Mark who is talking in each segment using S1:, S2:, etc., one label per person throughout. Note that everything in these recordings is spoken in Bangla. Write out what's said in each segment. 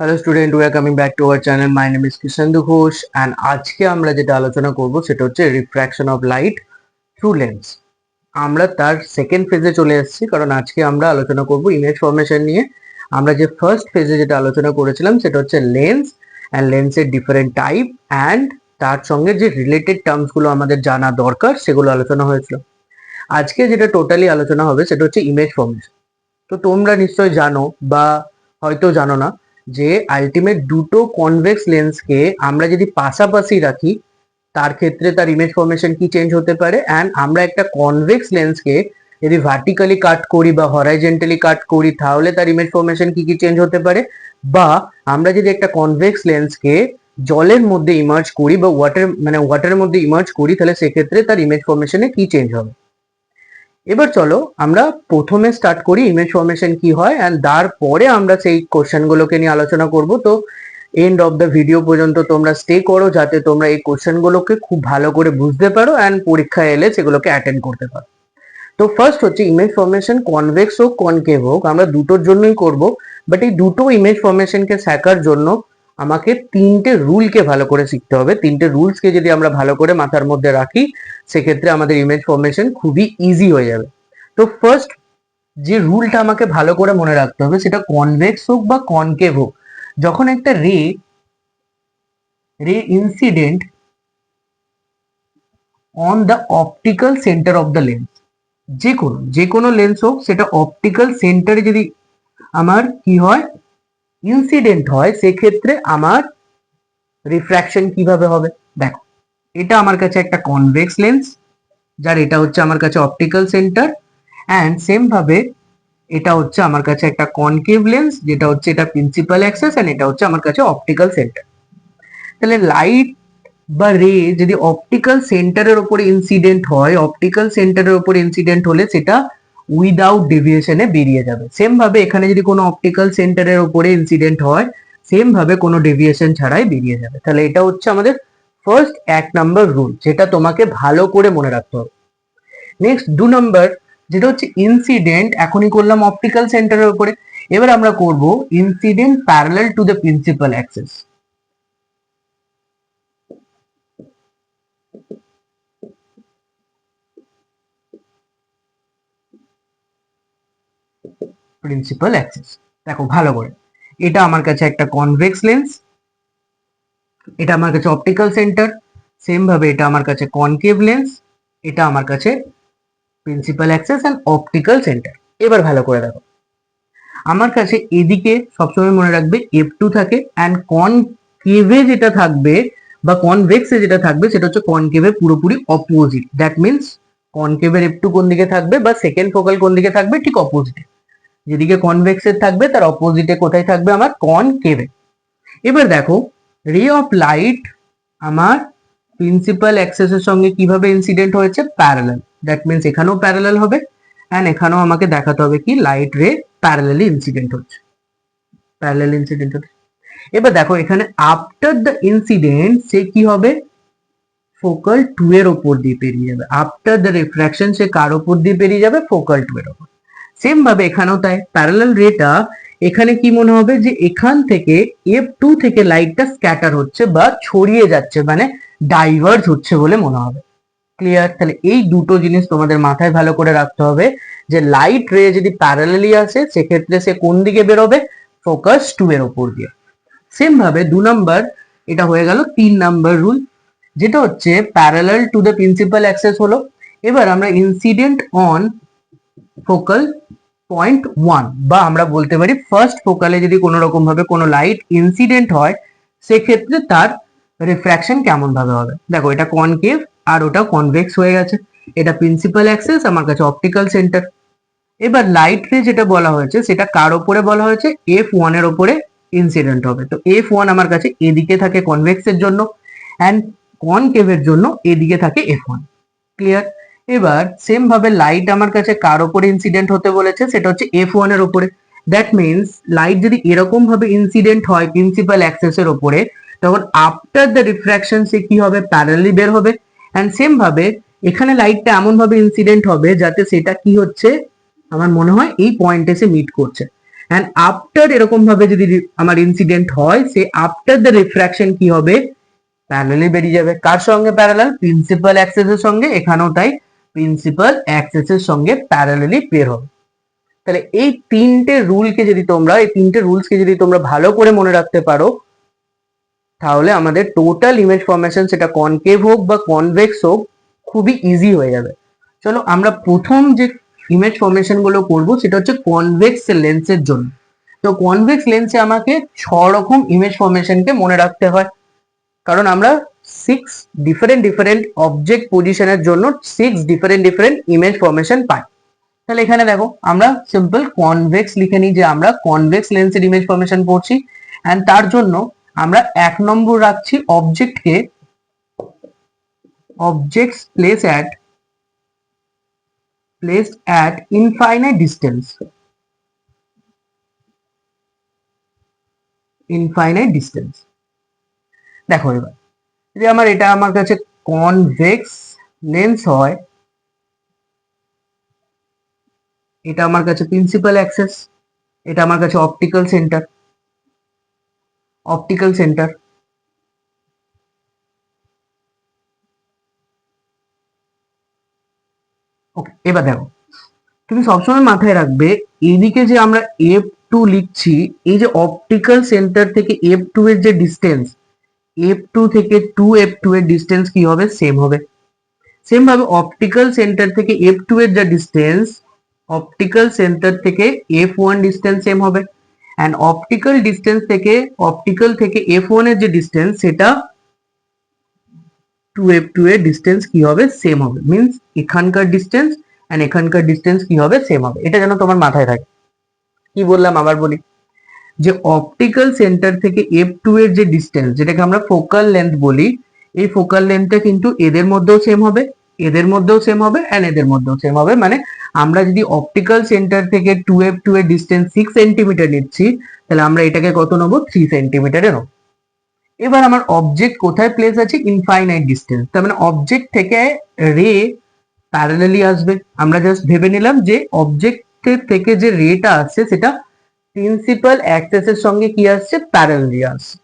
S1: Hello student, way are coming back to our channel. My name is Krishnendu Ghosh and আজকে আমরা যেটা আলোচনা করব সেটা হচ্ছে refraction of light through lens. আমরা তার সেকেন্ড ফেজে চলে এসেছি, কারণ আজকে আমরা আলোচনা করব ইমেজ ফর্মেশন নিয়ে। আমরা যে ফার্স্ট ফেজে যেটা আলোচনা করেছিলাম সেটা হচ্ছে লেন্স অ্যান্ড লেন্সের ডিফারেন্ট টাইপ অ্যান্ড তার সঙ্গে যে রিলেটেড টার্মসগুলো আমাদের জানা দরকার সেগুলো আলোচনা হয়েছিল। আজকে যেটা টোটালি আলোচনা হবে সেটা হচ্ছে ইমেজ ফর্মেশন। তো তোমরা নিশ্চয়ই জানো বা হয়তো জানো না যে আলটিমেট দুটো কনভেক্স লেন্সকে আমরা যদি পাশাপাশি রাখি তার ক্ষেত্রে তার ইমেজ ফর্মেশন কি চেঞ্জ হতে পারে, অ্যান্ড আমরা একটা কনভেক্স লেন্সকে যদি ভার্টিক্যালি কাট করি বা হরাইজেন্টালি কাট করি তাহলে তার ইমেজ ফর্মেশন কি কি চেঞ্জ হতে পারে, বা আমরা যদি একটা কনভেক্স লেন্সকে জলের মধ্যে ইমার্জ করি বা ওয়াটারের মধ্যে ইমার্জ করি তাহলে সেক্ষেত্রে তার ইমেজ ফর্মেশনে কি চেঞ্জ হবে। এবার চলো আমরা প্রথমে স্টার্ট করি ইমেজ ফর্মেশন কি হয়, অ্যান্ড তারপরে আমরা সেই কোশ্চেনগুলোকে নিয়ে আলোচনা করব। তো এন্ড অফ দ্য ভিডিও পর্যন্ত তোমরা স্টে করো যাতে তোমরা এই কোশ্চেনগুলোকে খুব ভালো করে বুঝতে পারো অ্যান্ড পরীক্ষায় এলে সেগুলোকে অ্যাটেন্ড করতে পারো। তো ফার্স্ট হচ্ছে ইমেজ ফর্মেশন, কনভেক্স হোক কনকেভ হোক আমরা দুটোর জন্যই করব। বাট এই দুটো ইমেজ ফর্মেশনকে শেখার জন্য আমাকে তিনটে রুলকে ভালো করে শিখতে হবে। তিনটে রুলসকে যদি আমরা ভালো করে মাথার মধ্যে রাখি সেক্ষেত্রে আমাদের ইমেজ ফর্মেশন খুবই ইজি হয়ে যাবে। তো ফার্স্ট যে রুলটা আমাকে ভালো করে মনে রাখতে হবে সেটা কনভেক্স হোক বা কনকেভ হোক, যখন একটা রে incident on the optical centre of the lens, যে কোনো লেন্স হোক সেটা অপটিক্যাল সেন্টারে যদি আমার কি হয় ইনসিডেন্ট হয় সেক্ষেত্রে আমার রিফ্র্যাকশন কিভাবে হবে। দেখো, এটা আমার কাছে একটা কনভেক্স লেন্স যার এটা হচ্ছে আমার কাছে অপটিক্যাল সেন্টার, অ্যান্ড সেম ভাবে এটা হচ্ছে আমার কাছে একটা কনকেভ লেন্স যেটা হচ্ছে এটা প্রিন্সিপাল অ্যাক্সেস অ্যান্ড এটা হচ্ছে আমার কাছে অপটিক্যাল সেন্টার। তাহলে লাইট বা রে যদি অপটিক্যাল সেন্টারের উপরে ইনসিডেন্ট হয়, অপটিক্যাল সেন্টারের উপরে ইনসিডেন্ট হলে সেটা উইদাউট ডেভিয়েশনে বেরিয়ে যাবে। সেম ভাবে এখানে যদি কোনো অপটিক্যাল সেন্টারের উপরে ইনসিডেন্ট হয় সেম ভাবে কোনো ডেভিয়েশন ছাড়াই বেরিয়ে যাবে। তাহলে এটা হচ্ছে আমাদের ফার্স্ট 1 নম্বর রুল, যেটা তোমাকে ভালো করে মনে রাখতে হবে। নেক্সট 2 নম্বর যেটা হচ্ছে ইনসিডেন্ট, এখনই করলাম অপটিক্যাল সেন্টারের উপরে, এবার আমরা করব incident parallel to the principal Axis. Principal Axis দেখো ভালো করে, এটা আমার কাছে একটা কনভেক্স লেন্স, এটা আমার কাছে অপটিক্যাল সেন্টার, সেম ভাবে এটা আমার কাছে কনকেভ লেন্স, এটা আমার কাছে principal axis and optical centre. এবার ভালো করে দেখো, আমার কাছে এদিকে সবসময় মনে রাখবে F2 থাকে, অ্যান্ড কনকেভে যেটা থাকবে বা কনভেক্সে যেটা থাকবে সেটা হচ্ছে কনকেভের পুরোপুরি অপোজিট। দ্যাট মিনস কনকেভের F2 কোন দিকে থাকবে বা সেকেন্ড ফোকাল কোন দিকে থাকবে, ঠিক অপোজিটে। যেদিকে কনভেক্সের থাকবে তার অপোজিটে কোথায় থাকবে, আমার কনকেভে। এবার দেখো, রে অফ লাইট আমার প্রিন্সিপাল অ্যাক্সেসের সঙ্গে কিভাবে ইনসিডেন্ট হয়েছে, প্যারালাল। দ্যাট মিনস এখানেও প্যারালাল হবে অ্যান্ড এখানেও আমাকে দেখাতে হবে কি লাইট রে প্যারালালি ইনসিডেন্ট হচ্ছে, প্যারালাল ইনসিডেন্ট হচ্ছে। এবার দেখো এখানে আফটার দ্য ইনসিডেন্ট সে কি হবে, ফোকাল 2 এর ওপর দিয়ে পেরিয়ে যাবে। আফটার দ্য রিফ্র্যাকশন সে কার ওপর দিয়ে পেরিয়ে যাবে, ফোকাল 2 এর ওপর। সেম ভাবে এখানেও তাই, প্যারালাল রেটা এখানে কি মনে হবে যে এখান থেকে F2 থেকে লাইটটা স্ক্যাটার হচ্ছে বা ছড়িয়ে যাচ্ছে, মানে ডাইভার্জ হচ্ছে বলে মনে হবে। ক্লিয়ার? তাহলে এই দুটো জিনিস তোমাদের মাথায় ভালো করে রাখতে হবে যে লাইট রে যদি প্যারালালি আসে সেক্ষেত্রে সে কোন দিকে বেরোবে, ফোকাস 2 এর ওপর দিয়ে। সেম ভাবে 2 নম্বর, এটা হয়ে গেল 3 নম্বর রুল, যেটা হচ্ছে parallel to the principal access হলো। এবার আমরা ইনসিডেন্ট অন ফোকাল পয়েন্ট 1 বা আমরা বলতে পারি ফার্স্ট ফোকালে যদি কোনো রকম ভাবে কোনো লাইট ইনসিডেন্ট হয় সেক্ষেত্রে তার রিফ্র্যাকশন কেমন ভাবে হবে। দেখো এটা কনকেভ আর ওটা কনভেক্স হয়ে গেছে, এটা প্রিন্সিপাল অ্যাক্সেস, আমার কাছে অপটিক্যাল সেন্টার। এবার লাইট রে যেটা বলা হয়েছে সেটা কার ওপরে বলা হয়েছে, F1 এর ওপরে ইনসিডেন্ট হবে। তো F1 আমার কাছে এদিকে থাকে কনভেক্সের জন্য অ্যান্ড কনকেভের জন্য এদিকে থাকে F1। ক্লিয়ার? এবার সেম ভাবে লাইট আমার কাছে কার ওপরে ইনসিডেন্ট হতে বলেছে, সেটা হচ্ছে F1 এর ওপরে। দ্যাট মিনস লাইট যদি এরকম ভাবে ইনসিডেন্ট হয় প্রিন্সিপাল অ্যাক্সেসের ওপরে তখন আফটার দ্য রিফ্র্যাকশন সে কি হবে, প্যারালালি বের হবে। অ্যান্ড সেম ভাবে এখানে লাইটটা এমন ভাবে ইনসিডেন্ট হবে যাতে সেটা কি হচ্ছে, আমার মনে হয় এই পয়েন্টে এসে মিট করছে। অ্যান্ড আফটার এরকম ভাবে যদি আমার ইনসিডেন্ট হয়, সে আফটার দ্য রিফ্র্যাকশন কি হবে, প্যারালালি বেরিয়ে যাবে। কার সঙ্গে প্যারালাল? প্রিন্সিপাল অ্যাক্সেসের সঙ্গে। এখানেও তাই, প্রিন্সিপাল অ্যাক্সেসের সঙ্গে প্যারালালি বের হবে। তাহলে এই তিনটে রুলসকে যদি তোমরা ভালো করে মনে রাখতে পারো, তাহলে আমাদের টোটাল ইমেজ ফর্মেশন, সেটা কনকেভ হোক বা কনভেক্স হোক, খুবই ইজি হয়ে যাবে। চলো আমরা প্রথম যে ইমেজ ফর্মেশন গুলো করবো সেটা হচ্ছে কনভেক্স লেন্সের জন্য। তো কনভেক্স লেন্সে আমাকে 6 রকম ইমেজ ফর্মেশনকে মনে রাখতে হয়, কারণ আমরা 6 ডিফারেন্ট অবজেক্ট পজিশনের জন্য 6 ডিফারেন্ট ইমেজ ফর্মেশন পাই। তাহলে এখানে দেখো আমরা সিম্পল কনভেক্স লিখে নিই যে আমরা কনভেক্স লেন্সের ইমেজ ফর্মেশন পড়ছি। এন্ড তার জন্য আমরা 1 নম্বর রাখছি অবজেক্টকে, objects placed at infinite distance, দেখো এবার যদি এটা আমার কাছে কনভেক্স লেন্স হয়, এটা আমার কাছে প্রিন্সিপাল অ্যাক্সেস, এটা আমার কাছে অপটিক্যাল সেন্টার। ওকে, এবার দেখো তুমি সবসময় মাথায় রাখবে, এদিকে যে আমরা F2 লিখছি, এই যে অপটিক্যাল সেন্টার থেকে F2 এর যে ডিস্টেন্স, F2 থেকে 2F2 এর ডিস্টেন্স কি হবে, সেম হবে। সেম ভাবে অপটিক্যাল সেন্টার থেকে F2 এর যা ডিস্টেন্স, অপটিক্যাল সেন্টার থেকে F1 ডিস্টেন্স সেম হবে। এন্ড অপটিক্যাল থেকে F1 এর যে ডিস্টেন্স, সেটা 2F2 এর ডিস্টেন্স কি হবে, সেম হবে। মিন্স এখানকার ডিস্টেন্স এন্ড এখানকার ডিস্টেন্স কি হবে, সেম হবে। এটা যেন তোমার মাথায় থাকে। কি বললাম আবার বলি, যে অপটিক্যাল সেন্টার থেকে F2 এর যে ডিস্টেন্স, যেটাকে আমরা ফোকাল লেন্থ বলি, এই ফোকাল লেন্থটা কিন্তু এদের মধ্যেও সেম হবে, এদের মধ্যেও সেম হবে এন্ড এদের মধ্যেও সেম হবে। মানে আমরা যদি অপটিক্যাল সেন্টার থেকে 2F2 এর ডিস্টেন্স 6 সেন্টিমিটার নিচ্ছি, তাহলে আমরা এটাকে কত নেবো, 3 সেন্টিমিটারে নেবো। এবার আমার অবজেক্ট কোথায় প্লেস আছে, ইনফাইনাইট ডিস্টেন্স, তার মানে অবজেক্ট থেকে রে প্যারালালি আসবে। আমরা জাস্ট ভেবে নিলাম যে অবজেক্টের থেকে যে রেটা আসছে সেটা প্রিন্সিপাল অ্যাক্সেসের সঙ্গে কি আসছে, প্যারালালি আসছে।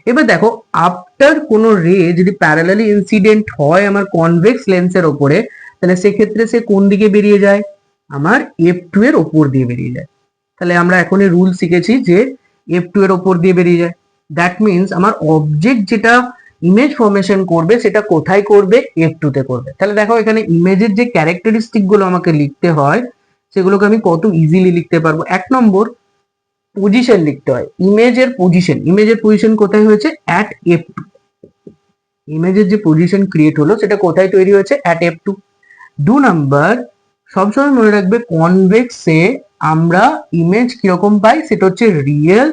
S1: এবার দেখো, আফটার কোন রে যদি প্যারালালি ইনসিডেন্ট হয় আমার কনভেক্স লেন্সের ওপরে, তাহলে সেক্ষেত্রে সে কোন দিকে বেরিয়ে যায়, আমার F2 এর ওপর দিয়ে বেরিয়ে যায়। তাহলে আমরা এখনই রুল শিখেছি যে F2 এর ওপর দিয়ে বেরিয়ে যায়। দ্যাট মিনস আমার অবজেক্ট যেটা ইমেজ ফর্মেশন করবে সেটা কোথায় করবে, F2 তে করবে। তাহলে দেখো এখানে ইমেজের যে ক্যারেক্টারিস্টিক গুলো আমাকে লিখতে হয়, সেগুলোকে আমি কত ইজিলি লিখতে পারবো। 1 নম্বর, পজিশন লিখতে হয়। ইমেজের পজিশন কোথায় হয়েছে, অ্যাট F2। ইমেজের যে পজিশন ক্রিয়েট হলো সেটা কোথায় তৈরি হয়েছে, অ্যাট F2। 2 নাম্বার, সবসময় মনে রাখবে কনভেক্সে আমরা ইমেজ কিরকম পাই, সেটা হচ্ছে রিয়েল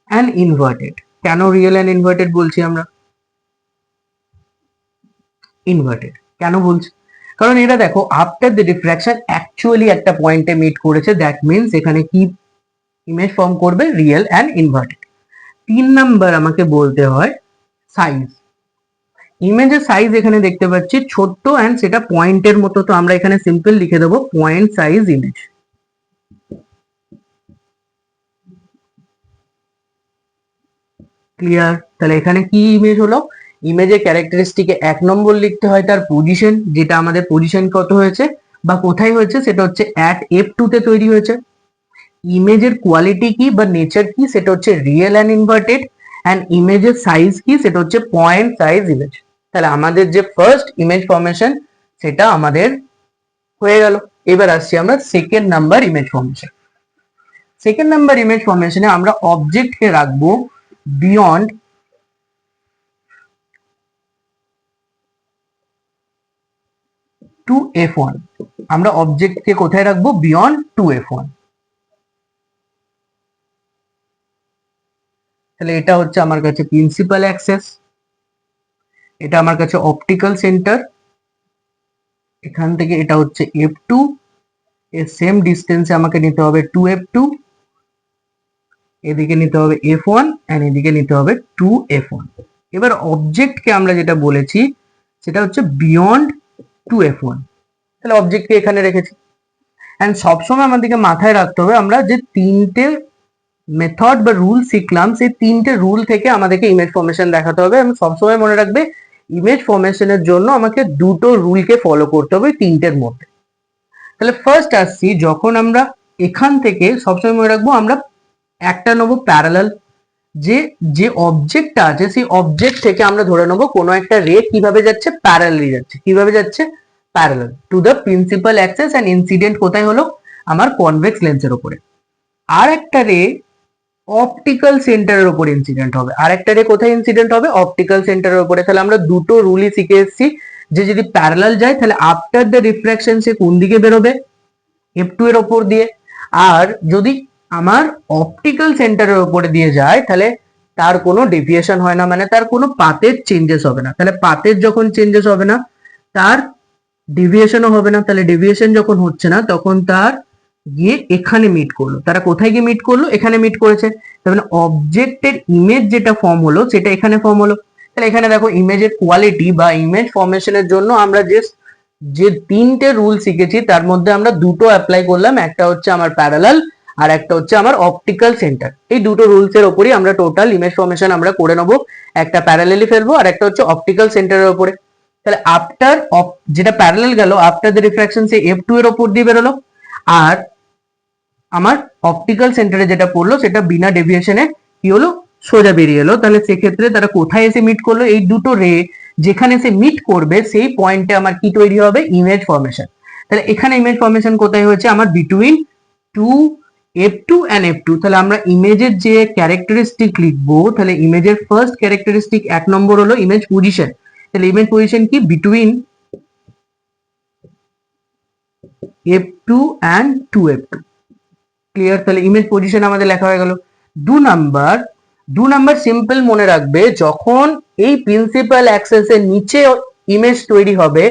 S1: অ্যান্ড ইনভার্টেড। কেন রিয়েল অ্যান্ড ইনভার্টেড বলছি আমরা, ইনভার্টেড কেন বলছি, কারণ এটা দেখো আফটার দ্য ডিফ্র্যাকশন অ্যাকচুয়ালি একটা পয়েন্টে মিট করেছে। দ্যাট মিনস এখানে কি ইমেজ ফর্ম করবে, রিয়েল অ্যান্ড ইনভার্টেড। 3 নাম্বার আমাকে বলতে হয় সাইজ। ইমেজের সাইজ এখানে দেখতে পাচ্ছি ছোট্ট অ্যান্ড সেটা পয়েন্টের মতো, তো আমরা এখানে সিম্পল লিখে দেবো পয়েন্ট সাইজ ইমেজ। ক্লিয়ার? তাহলে এখানে কি ইমেজ হলো, ইমেজের ক্যারেক্টারিস্টিকে 1 নম্বর লিখতে হয় তার পজিশন, যেটা আমাদের পজিশন কত হয়েছে বা কোথায় হয়েছে, সেটা হচ্ছে অ্যাট F2 তে তৈরি হয়েছে। ইমেজের কোয়ালিটি কি বা নেচার কি, সেটা হচ্ছে রিয়েল অ্যান্ড ইনভার্টেড। অ্যান্ড ইমেজের সাইজ কি, সেটা হচ্ছে পয়েন্ট সাইজ ইমেজ। তাহলে আমাদের যে ফার্স্ট ইমেজ ফর্মেশন সেটা আমাদের হয়ে গেল। এবার আসছি আমরা second number image formation. Second number image ফর্মেশনে আমরা অবজেক্টকে রাখবো বিয়ন্ড 2F1। আমরা অবজেক্টকে কোথায় রাখবো, বিয়ন্ড 2F1। তাহলে এটা হচ্ছে আমার কাছে প্রিন্সিপাল অ্যাক্সেস, এটা আমার কাছে অপটিক্যাল সেন্টার, এখান থেকে এটা হচ্ছে F2, এর সেম ডিস্টেন্সে আমাকে নিতে হবে 2F2, এদিকে নিতে হবে F1 এন্ড এদিকে নিতে হবে 2F1। এবার অবজেক্টকে আমরা যেটা বলেছি সেটা হচ্ছে বিয়ন্ড 2F1। তাহলে অবজেক্টকে এখানে রেখেছি। অ্যান্ড সবসময় আমাদেরকে মাথায় রাখতে হবে আমরা যে তিনটে মেথড বা রুল শিখলাম, সেই তিনটে রুল থেকে আমাদেরকে ইমেজ ফর্মেশন দেখাতে হবে। আমি সবসময় মনে রাখবে ইমেজ ফর্মেশনের জন্য আমাকে দুটো রুলকে ফলো করতে হবে তিনটের মধ্যে। তাহলে ফার্স্ট আসছি, যখন আমরা এখান থেকে সবসময় মনে রাখবো আমরা একটা নেবো প্যারালাল, যে যে অবজেক্টটা আছে সেই অবজেক্ট থেকে আমরা ধরে নেবো কোনো একটা রে কিভাবে যাচ্ছে, প্যারালালি যাচ্ছে। কিভাবে যাচ্ছে? Parallel to the principal Axis and incident কোথায় হলো? আমার কনভেক্স লেন্সের উপরে। আর একটা রে অপটিক্যাল সেন্টারের উপর ইনসিডেন্ট হবে। আর একটা রে কোথায় ইনসিডেন্ট হবে? অপটিক্যাল সেন্টারের উপরে। তাহলে আমরা দুটো রুলই শিখে এসেছি, যে যদি প্যারালাল যায় তাহলে আফটার দ্য রিফ্রাকশন সে কোন দিকে বেরোবে? F2 এর ওপর দিয়ে। আর যদি আমার অপটিক্যাল সেন্টারের উপরে দিয়ে যায় তাহলে তার কোনো ডেভিয়েশন হয় না, মানে তার কোনো পাথের চেঞ্জেস হবে না। তাহলে পাথের যখন চেঞ্জেস হবে না তার ডেভিয়েশনও হবে না। তাহলে ডেভিয়েশন যখন হচ্ছে না তখন তার গিয়ে এখানে মিট করলো। তারা কোথায় গিয়ে মিট করলো? এখানে মিট করেছে। তার মানে অবজেক্টের ইমেজ যেটা ফর্ম হলো সেটা এখানে ফর্ম হলো। তাহলে এখানে দেখো ইমেজের কোয়ালিটি বা ইমেজ ফর্মেশনের জন্য আমরা যে তিনটে রুল শিখেছি তার মধ্যে আমরা দুটো অ্যাপ্লাই করলাম। একটা হচ্ছে আমার প্যারালাল আর একটা হচ্ছে আমার অপটিক্যাল সেন্টার। এই দুটো রুলস এর উপরই আমরা টোটাল ইমেজ ফর্মেশন আমরা করে নেবো। একটা প্যারালালি ফেলবো আর একটা হচ্ছে অপটিক্যাল সেন্টারের উপরে। তাহলে আফটার যেটা প্যারালাল গেল after the refraction say F2 এর উপর দিয়ে বেরোলো, আর আমার অপটিক্যাল সেন্টারে যেটা পড়লো সেটা বিনা ডেভিয়েশনে কি হলো? সোজা বেরিয়ে এলো। তাহলে সেক্ষেত্রে তারা কোথায় এসে মিট করলো? এই দুটো রে যেখানে এসে মিট করবে সেই পয়েন্টে আমার কি তৈরি হবে? Image formation. তাহলে এখানে ইমেজ ফর্মেশন কোথায় হয়েছে? আমার বিটুইন F2 and F2। তাহলে আমরা ইমেজের যে ক্যারেক্টারিস্টিক লিখবো, তাহলে ইমেজের ফার্স্ট ক্যারেক্টারিস্টিক 1 নম্বর হলো ইমেজ পজিশন। তাহলে ইমেজ পজিশন কি? Between F2 and 2F2। Clear? তাহলে ইমেজ পজিশন আমাদের লেখা হয়ে গেল। 2 নাম্বার সিম্পল মনে রাখবে, যখন এই প্রিন্সিপাল অ্যাক্সেসের নিচে ইমেজ তৈরি হবে,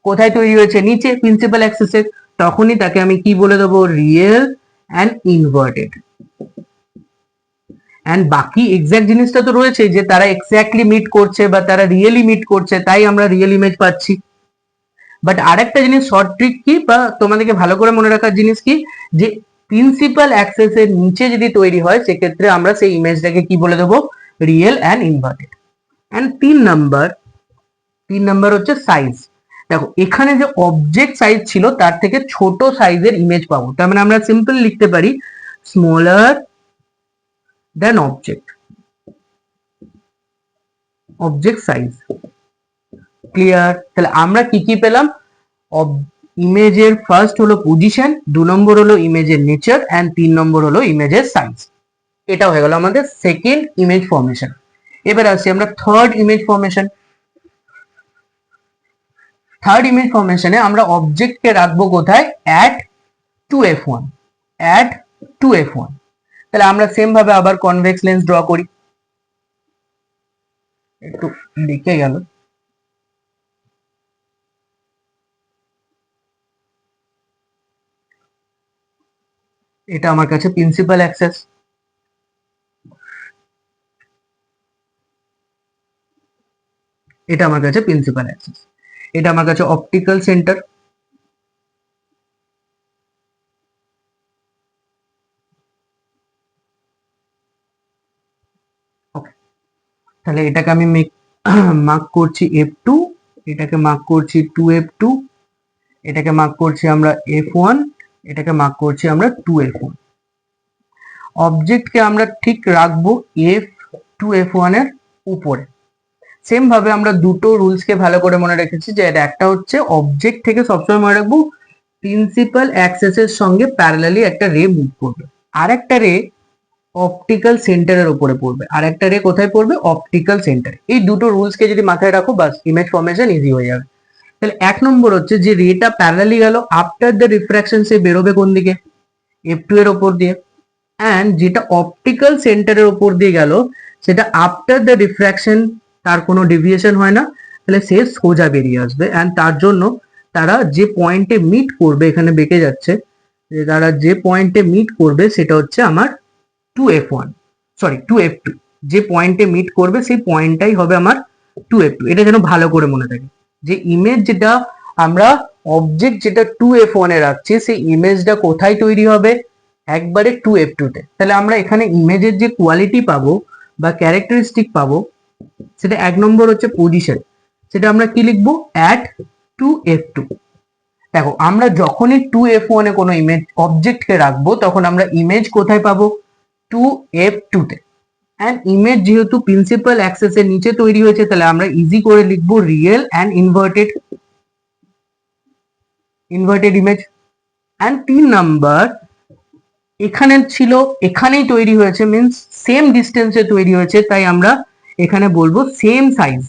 S1: কোথায় তৈরি হয়েছে? নিচে প্রিন্সিপাল অ্যাক্সেসের, তখনই তাকে আমি কি বলে দেবো? Real and inverted. অ্যান্ড বাকি এক্সাক্ট জিনিসটা তো রয়েছে যে তারা এক্স্যাক্টলি মিট করছে বা তারা রিয়েলি মিট করছে, তাই আমরা রিয়েল ইমেজ পাচ্ছি। বাট আরেকটা জিনিস শর্ট ট্রিক কি বা তোমাদেরকে ভালো করে মনে রাখার জিনিস কি, যে প্রিন্সিপাল অ্যাক্সেসের নিচে যদি তৈরি হয় সেক্ষেত্রে আমরা সেই ইমেজটাকে কি বলে দেবো? Real and inverted. And 3 number হচ্ছে সাইজ। দেখো এখানে যে অবজেক্ট সাইজ ছিল তার থেকে ছোট সাইজের ইমেজ পাবো। তার মানে আমরা সিম্পল লিখতে পারি smaller than object size. Clear? তাহলে আমরা কি কি পেলাম? ইমেজের ফার্স্ট হলো পজিশন, 2 নম্বর হলো ইমেজের নেচার অ্যান্ড 3 নম্বর হলো ইমেজের সাইজ। এটা হয়ে গেল আমাদের সেকেন্ড ইমেজ ফর্মেশন। এবার আসছি আমরা third image formation. Third image ফর্মেশনে আমরা অবজেক্টকে রাখবো কোথায়? At 2F1। At 2F1। তাহলে আমরা সেম ভাবে আবার কনভেক্স লেন্স ড্র করি। একটু লিখে গেল। এটা আমার কাছে প্রিন্সিপাল অ্যাক্সেস। এটা আমার কাছে প্রিন্সিপাল অ্যাক্সেস। এটা আমার কাছে অপটিক্যাল সেন্টার। তাহলে এটাকে আমি মার্ক করছি F2, এটাকে মার্ক করছি 2F2, এটাকে মার্ক করছি আমরা F1, এটাকে মার্ক করছি আমরা 2F1। অবজেক্টকে আমরা ঠিক রাখবো F2F1 এর উপরে। সেম ভাবে আমরা দুটো রুলসকে ভালো করে মনে রেখেছি, যে একটা হচ্ছে অবজেক্ট থেকে সবসময় মনে রাখবো প্রিন্সিপাল অ্যাক্সেসের সঙ্গে প্যারালালি একটা রে মুভ করবে, আর একটা রে অপটিক্যাল সেন্টারের উপরে পড়বে, আর একটা রে কোথায় পড়বে? অপটিক্যাল সেন্টারে। এই দুটো রুলসকে যদি মাথায় রাখো বাস ইমেজ ফর্মেশন ইজি হয়ে যাবে। তাহলে 1 নম্বর হচ্ছে যে রেটা প্যারালালি গেল আফটার দ্য রিফ্রাকশন সে বেরোবে কোন দিকে? F2 এর উপর দিয়ে। অ্যান্ড যেটা অপটিক্যাল সেন্টারের উপর দিয়ে গেল সেটা আফটার দ্য রিফ্রাকশন তার কোনো ডেভিয়েশন হয় না, তাহলে সে সোজা বেরিয়ে আসবে। অ্যান্ড তার জন্য তারা যে পয়েন্টে মিট করবে, এখানে বেঁকে যাচ্ছে, যে তারা যে পয়েন্টে মিট করবে সেটা হচ্ছে আমার 2F1, সরি 2F2। যে পয়েন্টে মিট করবে সেই পয়েন্টটাই হবে আমার 2F2। এটা যেন ভালো করে মনে থাকে, যে ইমেজ যেটা আমরা অবজেক্ট যেটা 2f1 এ রাখছি সেই ইমেজটা কোথায় তৈরি হবে, একবারে 2f2 তে। তাহলে আমরা এখানে ইমেজের যে কোয়ালিটি পাবো বা ক্যারেক্টারিস্টিক পাবো, সেটা এক নম্বর হচ্ছে পজিশন, সেটা আমরা কি লিখবো, অ্যাট 2f2। দেখো আমরা যখনই 2f1 এ কোনো ইমেজ অবজেক্টকে রাখবো তখন আমরা ইমেজ কোথায় পাবো, 2f2 তে। অ্যান্ড ইমেজ যেহেতু প্রিন্সিপাল অ্যাক্সেস এর নিচে তৈরি হয়েছে, তাহলে আমরা ইজি করে লিখবো real and inverted image. And 3 number, এখানে ছিল এখানেই তৈরি হয়েছে, মিন্স সেম ডিস্টেন্সে তৈরি হয়েছে, তাই আমরা এখানে বলবো সেম সাইজ।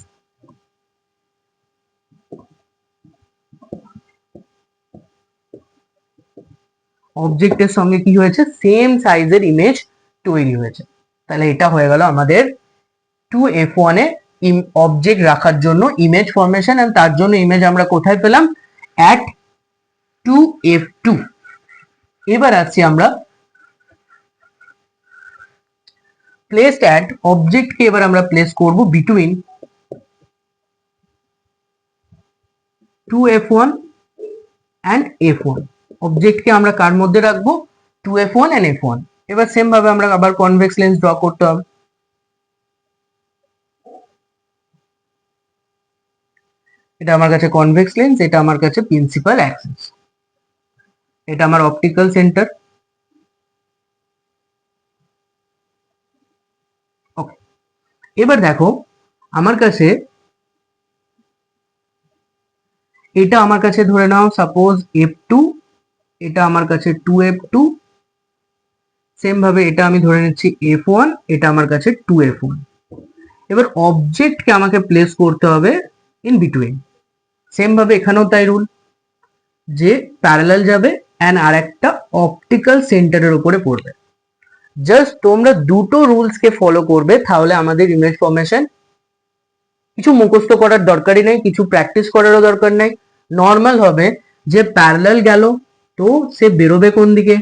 S1: অবজেক্টের সঙ্গে কি হয়েছে, সেম সাইজের ইমেজ তৈরি হয়েছে। তাহলে এটা হয়ে গেল আমাদের 2f1 এ অবজেক্ট রাখার জন্য ইমেজ ফরমেশন, এন্ড তার জন্য ইমেজ আমরা কোথায় পেলাম, অ্যাট 2f2। এবার আসছি আমরা প্লেসড অ্যাট, অবজেক্টকে এবার আমরা প্লেস করব বিটুইন 2f1 অ্যান্ড f1। অবজেক্টকে আমরা কার মধ্যে রাখবো, 2f1 অ্যান্ড f1। এবার সেম ভাবে আমরা আবার কনভেক্স লেন্স ড্র করতে হবে। এটা আমার কাছে কনভেক্স লেন্স, এটা আমার কাছে প্রিন্সিপাল অ্যাক্সিস, এটা আমার অপটিক্যাল সেন্টার। ওকে, এবার দেখো আমার কাছে এটা আমার কাছে ধরে নাও সাপোজ f2, এটা আমার কাছে 2f2, সেম ভাবে এটা আমি ধরে নিচ্ছি f1, এটা আমার কাছে 2f1। এবার অবজেক্টকে আমাকে প্লেস করতে হবে ইন বিটুইন। সেম ভাবে এখানেও তাই রুল, যে প্যারালাল যাবে এন্ড আর একটা অপটিক্যাল সেন্টারের উপরে পড়বে। জাস্ট তোমরা দুটো রুলস কে ফলো করবে, তাহলে আমাদের ইমেজ ফরমেশন কিছু মুখস্থ করার দরকারই নেই, কিছু প্র্যাকটিস করারও দরকার নেই। নর্মাল হবে যে প্যারালাল গেল তো সে বেরোবে কোন দিকে,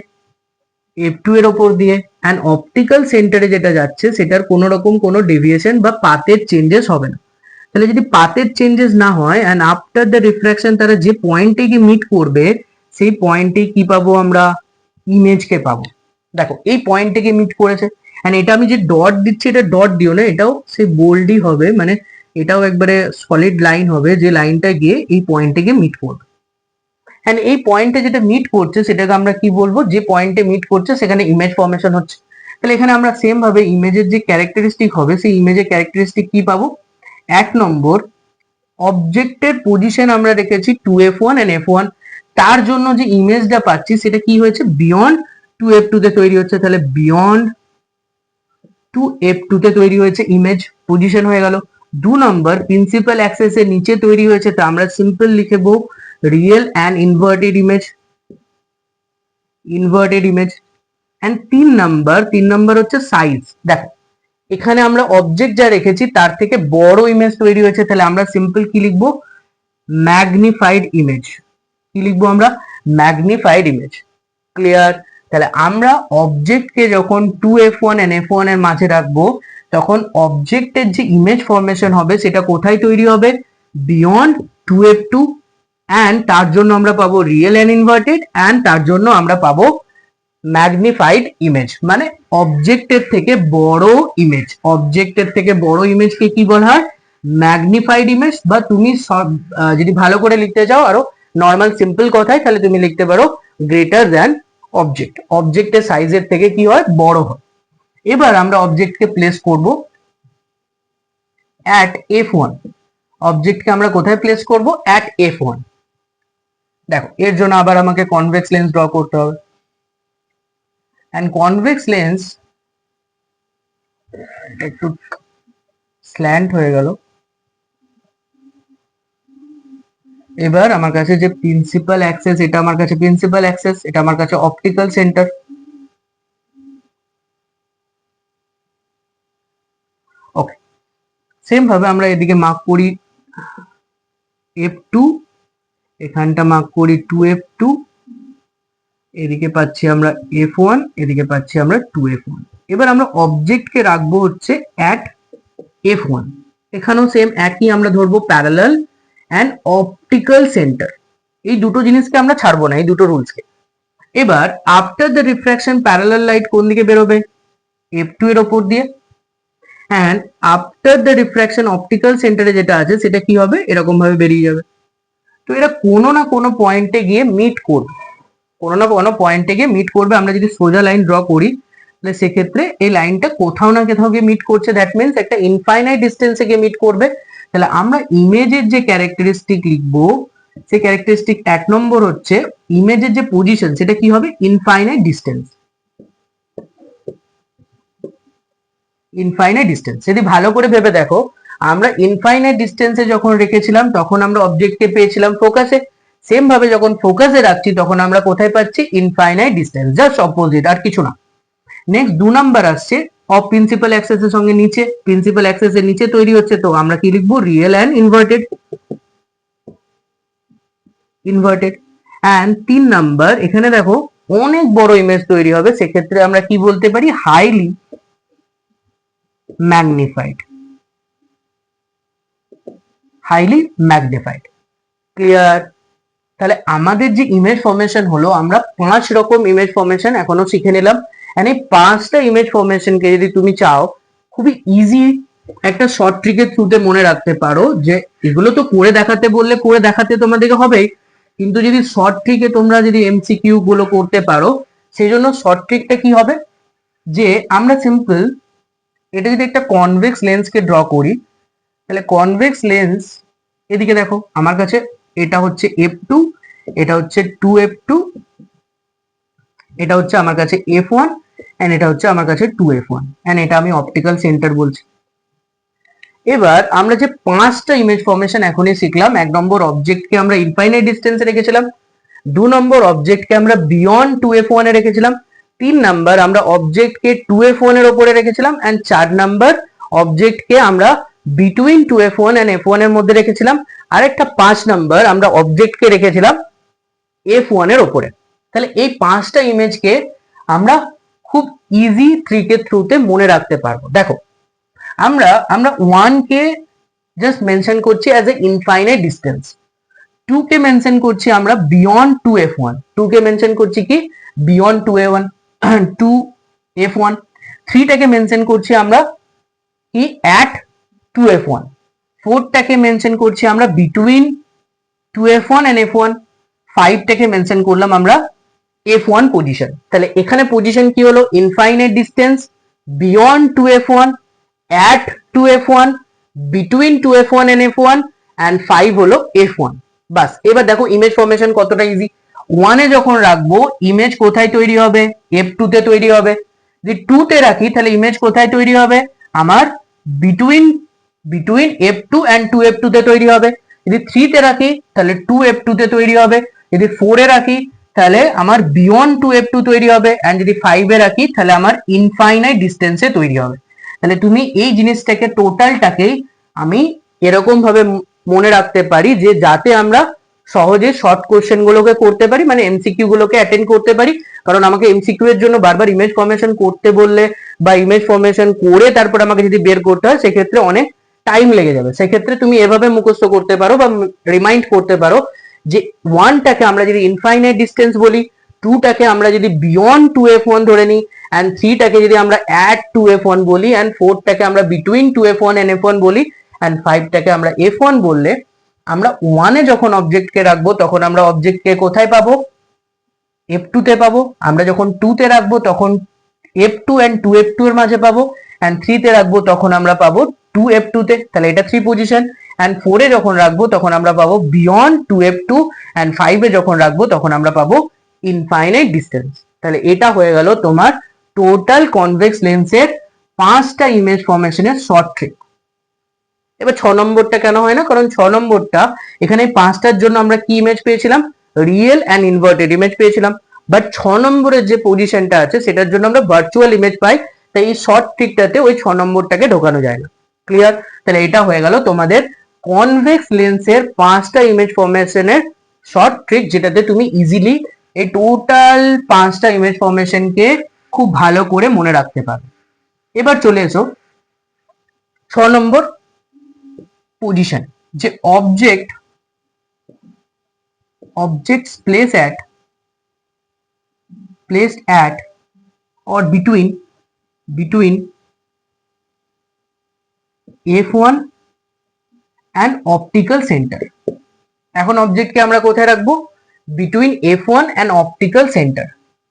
S1: f2 এর ওপর দিয়ে, অ্যান্ড অপটিক্যাল সেন্টারে যেটা যাচ্ছে সেটার কোনো রকম কোনো ডেভিয়েশন বা পাথের চেঞ্জেস হবে না। তাহলে যদি পাথের চেঞ্জেস না হয় অ্যান্ড আফটার দ্য রিফ্রাকশন তারা যে পয়েন্টে গিয়ে মিট করবে, সেই পয়েন্টে কি পাবো আমরা, ইমেজকে পাবো। দেখো এই পয়েন্টে গিয়ে মিট করেছে, অ্যান্ড এটা আমি যে ডট দিচ্ছি এটা ডট দিও না, এটাও সেই বোল্ডই হবে, মানে এটাও একবারে সলিড লাইন হবে, যে লাইনটা গিয়ে এই পয়েন্টে গিয়ে মিট করবে। এন্ড এই পয়েন্টে যেটা মিট করছে সেটাকে আমরা কি বলবো, যে পয়েন্টে মিট করছে সেখানে ইমেজ ফরমেশন হচ্ছে। তাহলে এখানে আমরা সেম ভাবে ইমেজের যে ক্যারেক্টারিস্টিক হবে, সেই ইমেজের ক্যারেক্টারিস্টিক কি পাবো, এক নম্বর অবজেক্টের পজিশন আমরা রেখেছি 2f1 এন্ড f1, তার জন্য যে ইমেজটা পাচ্ছি সেটা কি হয়েছে, বিয়ন্ড 2f2 তে তৈরি হচ্ছে। তাহলে বিয়ন্ড 2f2 তে তৈরি হয়েছে, ইমেজ পজিশন হয়ে গেল। 2 নম্বর প্রিন্সিপাল অ্যাক্সেস এর নিচে তৈরি হয়েছে, তা আমরা সিম্পল লিখবো real and inverted image. And 3 number হচ্ছে সাইজ। দেখো এখানে আমরা অবজেক্ট যা রেখেছি তার থেকে বড় ইমেজ তৈরি হয়েছে, তাহলে আমরা সিম্পল কি লিখবো, ম্যাগনিফাইড ইমেজ। কি লিখবো আমরা, ম্যাগনিফাইড ইমেজ। ক্লিয়ার? তাহলে আমরা অবজেক্টকে যখন 2f1 এন্ড f1 এর মাঝে রাখবো, তখন অবজেক্টের যে ইমেজ ফরমেশন হবে সেটা কোথায় তৈরি হবে, বিয়ন্ড 2f2, অ্যান্ড তার জন্য আমরা পাবো রিয়েল অ্যান্ড ইনভার্টেড, অ্যান্ড তার জন্য আমরা পাবো ম্যাগনিফাইড ইমেজ, মানে অবজেক্টের থেকে বড় ইমেজ। অবজেক্টের থেকে বড় ইমেজকে কি বলা হয়, ম্যাগনিফাইড ইমেজ। বা তুমি যদি ভালো করে লিখতে চাও আরো নর্মাল সিম্পল কথায়, তাহলে তুমি লিখতে পারো গ্রেটার দ্যান অবজেক্ট। অবজেক্টের সাইজের থেকে কি হয়, বড় হয়। এবার আমরা অবজেক্টকে প্লেস করব অ্যাট f1। অবজেক্টকে আমরা কোথায় প্লেস করব, অ্যাট f1। দেখো এর জন্য আবার আমাকে কনভেক্স লেন্স ড্র করতে হবে, অ্যান্ড কনভেক্স লেন্স একটু স্ল্যান্ট হয়ে গেল। এবার আমার কাছে যে প্রিন্সিপাল অ্যাক্সেস, এটা আমার কাছে প্রিন্সিপাল অ্যাক্সেস, এটা আমার কাছে অপটিক্যাল সেন্টার। ওকে, সেম ভাবে আমরা এদিকে মার্ক করি f2, এখানটা মার্ক করি 2f2, এদিকে পাচ্ছি আমরা f1, এদিকে পাচ্ছি আমরা 2f1। এবার আমরা অবজেক্টকে রাখবো হচ্ছে অ্যাট f1। এখানেও সেম একই আমরা ধরবো প্যারালাল অ্যান্ড অপটিক্যাল সেন্টার। এই দুটো জিনিসকে আমরা ছাড়বো না, এই দুটো রুলসকে। এবার after the refraction parallel light কোন দিকে বেরোবে? F2 এর ওপর দিয়ে। And after the refraction optical সেন্টারে যেটা আছে সেটা কি হবে? এরকম ভাবে বেরিয়ে যাবে। তো এরা কোনো না কোনো পয়েন্টে গিয়ে মিট করবে, কোনো না কোনো পয়েন্টে গিয়ে মিট করবে। আমরা যদি সোজা লাইন ড্র করি তাহলে সেক্ষেত্রে এই লাইনটা কোথাও না কোথাও গিয়ে মিট করছে, দ্যাট মিনস একটা ইনফাইনাইট ডিস্টেন্সে গিয়ে মিট করবে। তাহলে আমরা ইমেজের যে ক্যারেক্টারিস্টিক লিখবো, সেই ক্যারেক্টারিস্টিক 1 নম্বর হচ্ছে ইমেজের যে পজিশন সেটা কি হবে? Infinite distance. ইনফাইনাইট ডিস্টেন্স যদি ভালো করে ভেবে দেখো, আমরা ইনফাইনাইট ডিস্টেন্সে যখন রেখেছিলাম তখন আমরা অবজেক্টকে পেয়েছিলাম ফোকাসে। সেম ভাবে যখন ফোকাসে রাখছি তখন আমরা কোথায় পাচ্ছি? ইনফাইনাইট ডিস্টেন্স, জাস্ট অপোজিট, আর কিছু না। নেক্সট 2 নাম্বার আসছে অফ প্রিন্সিপাল অ্যাক্সেস এর সঙ্গে নিচে, প্রিন্সিপাল অ্যাক্সেস এর নিচে তৈরি হচ্ছে, তো আমরা কি লিখবো? Real and inverted. Inverted. And 3 number, এখানে দেখো অনেক বড় ইমেজ তৈরি হবে, সেক্ষেত্রে আমরা কি বলতে পারি? Highly magnified. Highly magnified. Clear? তাহলে আমাদের যে ইমেজ ফরমেশন হলো, আমরা 5 রকম ইমেজ ফরমেশন এখনো শিখে নিলাম। এন্ড এই 5টা ইমেজ ফরমেশনকে যদি তুমি চাও খুবই ইজি একটা শর্ট ট্রিকের থ্রুতে মনে রাখতে পারো, যে এগুলো তো করে দেখাতে বললে করে দেখাতে তোমাদেরকে হবেই, কিন্তু যদি শর্ট ট্রিকে তোমরা যদি এমসিকিউ গুলো করতে পারো, সেই জন্য শর্ট ট্রিকটা কি হবে? যে আমরা সিম্পল এটা যদি একটা কনভেক্স লেন্সকে ড্র করি, তাহলে কনভেক্স লেন্স এদিকে দেখো আমার কাছে এটা হচ্ছে F2, এটা হচ্ছে 2F2, এটা হচ্ছে আমার কাছে F1, এন্ড এটা হচ্ছে আমার কাছে 2F1, এন্ড এটা আমি অপটিক্যাল সেন্টার বলছি। এবার আমরা যে 5টা ইমেজ ফরমেশন এখনই শিখলাম, 1 নম্বর অবজেক্টকে আমরা ইনফাইনাইট ডিস্টেন্সে রেখেছিলাম, 2 নম্বর অবজেক্টকে আমরা বিয়ন্ড 2F1 এ রেখেছিলাম, 3 নাম্বার আমরা অবজেক্টকে 2F1 এর উপরে রেখেছিলাম, এন্ড 4 নাম্বার অবজেক্টকে আমরা বিটুইন 2F1 এন্ড F1 এর মধ্যে রেখেছিলাম, আর একটা 5 নাম্বার আমরা অবজেক্টকে রেখেছিলাম F1 এর উপরে। তাহলে এই 5টা ইমেজকে আমরা খুব ইজি ট্রিকের থ্রুতে মনে রাখতে পারবো। দেখো আমরা 1 কে জাস্ট মেনশন করছি as a infinite distance, 2 K mention করছি আমরা বিয়ন্ড 2F1, 2 কে মেনশন করছি কি? বিয়ন্ড 2A1 2F1, 3 টাকে মেনশন করছি আমরা কি? অ্যাট 2F1, 4 টাকে মেনশন করছি আমরা বিটুইন 2F1 এন্ড F1, 5 টাকে মেনশন করলাম আমরা F1 পজিশন। তাহলে এখানে পজিশন কি হলো? Infinite distance, beyond 2F1, at 2F1, between 2F1 and F1, and 5 হলো F1। বাস, এবার দেখো ইমেজ ফরমেশন কতটা ইজি। 1 এ যখন রাখবো ইমেজ কোথায় তৈরি হবে? F2 তে তৈরি হবে। যদি 2 তে রাখি তাহলে ইমেজ কোথায় তৈরি হবে? আমার বিটুইন F2 এন্ড 2F2 তে তৈরি হবে। যদি 3 তে রাখি তাহলে 2F2 তে তৈরি হবে। যদি 4 এ রাখি তাহলে আমার বিয়ন্ড 2F2 তৈরি হবে, এন্ড যদি 5 এ রাখি তাহলে আমার ইনফাইনাইট ডিস্টেন্সে তৈরি হবে। তাহলে তুমি এই জিনিসটাকে টোটালটাকেই আমি এরকম ভাবে মনে রাখতে পারি যে যাতে আমরা সহজে শর্ট কোশ্চেন গুলোকে করতে পারি, মানে এমসিকিউ গুলোকে অ্যাটেন্ড করতে পারি। কারণ আমাকে এমসিকিউ এর জন্য বারবার ইমেজ ফরমেশন করতে বললে বা ইমেজ ফরমেশন করে তারপর আমাকে যদি বের করতে হয় সেক্ষেত্রে অনেক টাইম লেগে যাবে। সেক্ষেত্রে তুমি এভাবে মুখস্থ করতে পারো বা রিমাইন্ড করতে পারো যে 1 টাকে আমরা যদি ইনফাইনাইট ডিস্টেন্স বলি, 2 টাকে আমরা যদি বিয়ন্ড 2F1 ধরে নিই, এন্ড 3 টাকে যদি আমরা অ্যাট 2F1 বলি, এন্ড 4 টাকে আমরা বিটুইন 2F1 এন্ড F1 বলি, এন্ড 5 টাকে আমরা F1 বললে আমরা 1 এ যখন অবজেক্টকে রাখবো তখন আমরা অবজেক্টকে কোথায় পাবো? F2 তে পাবো। আমরা যখন 2 তে রাখবো তখন F2 এন্ড 2F2 এর মাঝে পাবো, এন্ড 3 তে রাখবো তখন আমরা পাবো 2F2 তে। তাহলে এটা 3 পজিশন। এন্ড 4 এ যখন রাখবো তখন আমরা পাবো বিয়ন্ড 2F2, এন্ড 5 এ যখন রাখবো তখন আমরা পাবো ইনফাইনাইট ডিস্টেন্স। তাহলে এটা হয়ে গেল তোমার টোটাল কনভেক্স লেন্সের 5টা ইমেজ ফরমেশনের শর্ট ট্রিক। এবার 6 নম্বরটা কেন হয় না? কারণ 6 নম্বরটা এখানে 5টার জন্য আমরা কি ইমেজ পেয়েছিলাম? রিয়েল অ্যান্ড ইনভার্টেড ইমেজ পেয়েছিলাম। বাট 6 নম্বরের যে পজিশনটা আছে সেটার জন্য আমরা ভার্চুয়াল ইমেজ পাই, তাই এই শর্ট ট্রিকটাতে ওই 6 নম্বরটাকে ঢোকানো যায় না। ক্লিয়ার? তাহলে এটা হয়ে গেল তোমাদের কনভেক্স লেন্সের 5টা ইমেজ ফরমেশনের শর্ট ট্রিক, যেটাতে তুমি ইজিলি এই টোটাল 5টা ইমেজ ফরমেশনকে খুব ভালো করে মনে রাখতে পারবে। এবার চলে এসো 6 নম্বর পজিশন, যে objects placed at or between f1 and optical center. এখন অবজেক্টকে আমরা কোথায় রাখবো? Between f1 and optical center.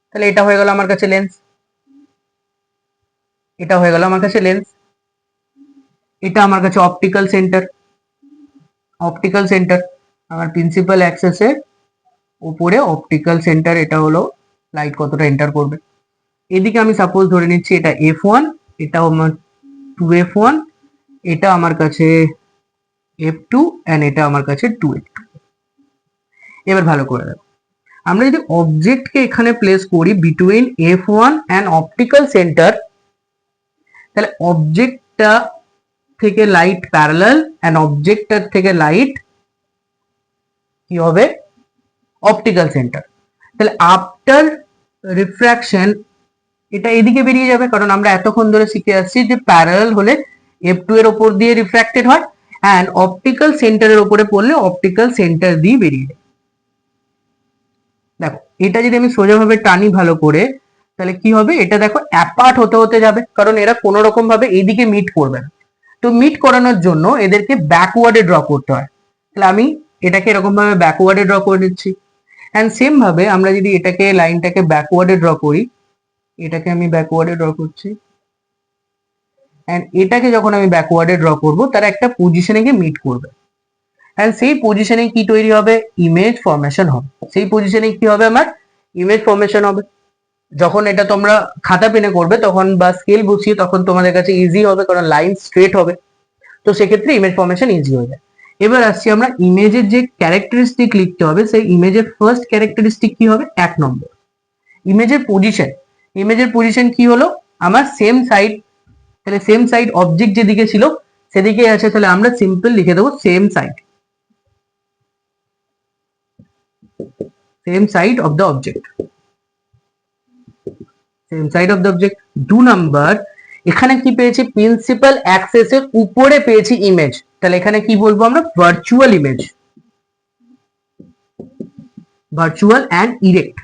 S1: তাহলে এটা হয়ে গেল আমার কাছে লেন্স, এটা হয়ে গেল আমার কাছে লেন্স, এটা আমার কাছে অপটিক্যাল সেন্টার। অপটিক্যাল সেন্টার আমার প্রিন্সিপাল অ্যাক্সেসের উপরে অপটিক্যাল সেন্টার, এটা হলো লাইট কতটা এন্টার করবে। এদিকে আমি সাপোজ ধরে নিচ্ছি এটা f1, এটা আমার 2f1, এটা আমার কাছে f2 এন্ড এটা আমার কাছে 2f2। এবার ভালো করে দেখো, আমরা যদি অবজেক্টকে এখানে প্লেস করি between f1 and optical centre, তাহলে অবজেক্টটা থেকে লাইট প্যারালাল এন্ড অবজেক্টটার থেকে লাইট কি হবে? Optical centre. তাহলে আফটার রিফ্র্যাকশন এটা এদিকে বেরিয়ে যাবে, কারণ আমরা এতক্ষণ ধরে শিখে আসছি যে প্যারালাল হলে f2 এর উপর দিয়ে রিফ্র্যাক্টেড হয় এন্ড অপটিক্যাল সেন্টারের উপরে পড়লে অপটিক্যাল সেন্টার দিয়ে বেরিয়ে যায়। দেখো এটা যদি আমি সোজাভাবে টানি ভালো করে, তাহলে কি হবে? এটা দেখো অ্যাপার্ট হতে হতে যাবে, কারণ এরা কোনো রকম ভাবে এইদিকে মিট করবে না। তো মিট করানোর জন্য এদেরকে ব্যাকওয়ার্ডে ড্র করতে হয়। তাহলে আমি এটাকে এরকম ভাবে ব্যাকওয়ার্ডে ড্র করে নিচ্ছি। এন্ড সেম ভাবে আমরা যদি এটাকে লাইনটাকে ব্যাকওয়ার্ডে ড্র করি, এটাকে আমি ব্যাকওয়ার্ডে ড্র করছি এন্ড এটাকে যখন আমি ব্যাকওয়ার্ডে ড্র করব, তারা একটা পজিশনে গিয়ে মিট করবে এন্ড সেই পজিশনে কি তৈরি হবে? ইমেজ ফরমেশন হবে। সেই পজিশনে কি হবে? আমার ইমেজ ফরমেশন হবে। যখন এটা তোমরা খাতা পেনে করবে তখন বা স্কেল বসিয়ে তখন তোমাদের কাছে ইজি হবে, কারণ লাইন স্ট্রেট হবে। তো সেক্ষেত্রে ইমেজ ফরমেশন ইজি হয়ে যায়। এবার আসছি আমরা ইমেজের যে ক্যারেক্টারিস্টিক লিখতে হবে, সেই ইমেজের ফার্স্ট ক্যারেক্টারিস্টিক কি হবে? 1 নম্বর ইমেজের পজিশন। ইমেজের পজিশন কি হলো? আমার সেম সাইড। তাহলে সেম সাইড অবজেক্ট যেদিকে ছিল সেদিকে আছে, তাহলে আমরা সিম্পল লিখে দেবো same side, same side of the object, same side of the object. 2 number এখানে কি পেয়েছি? প্রিন্সিপাল অ্যাক্সেসের উপরে পেয়েছি ইমেজ, তাহলে এখানে কি বলবো আমরা? Virtual image, virtual and erect.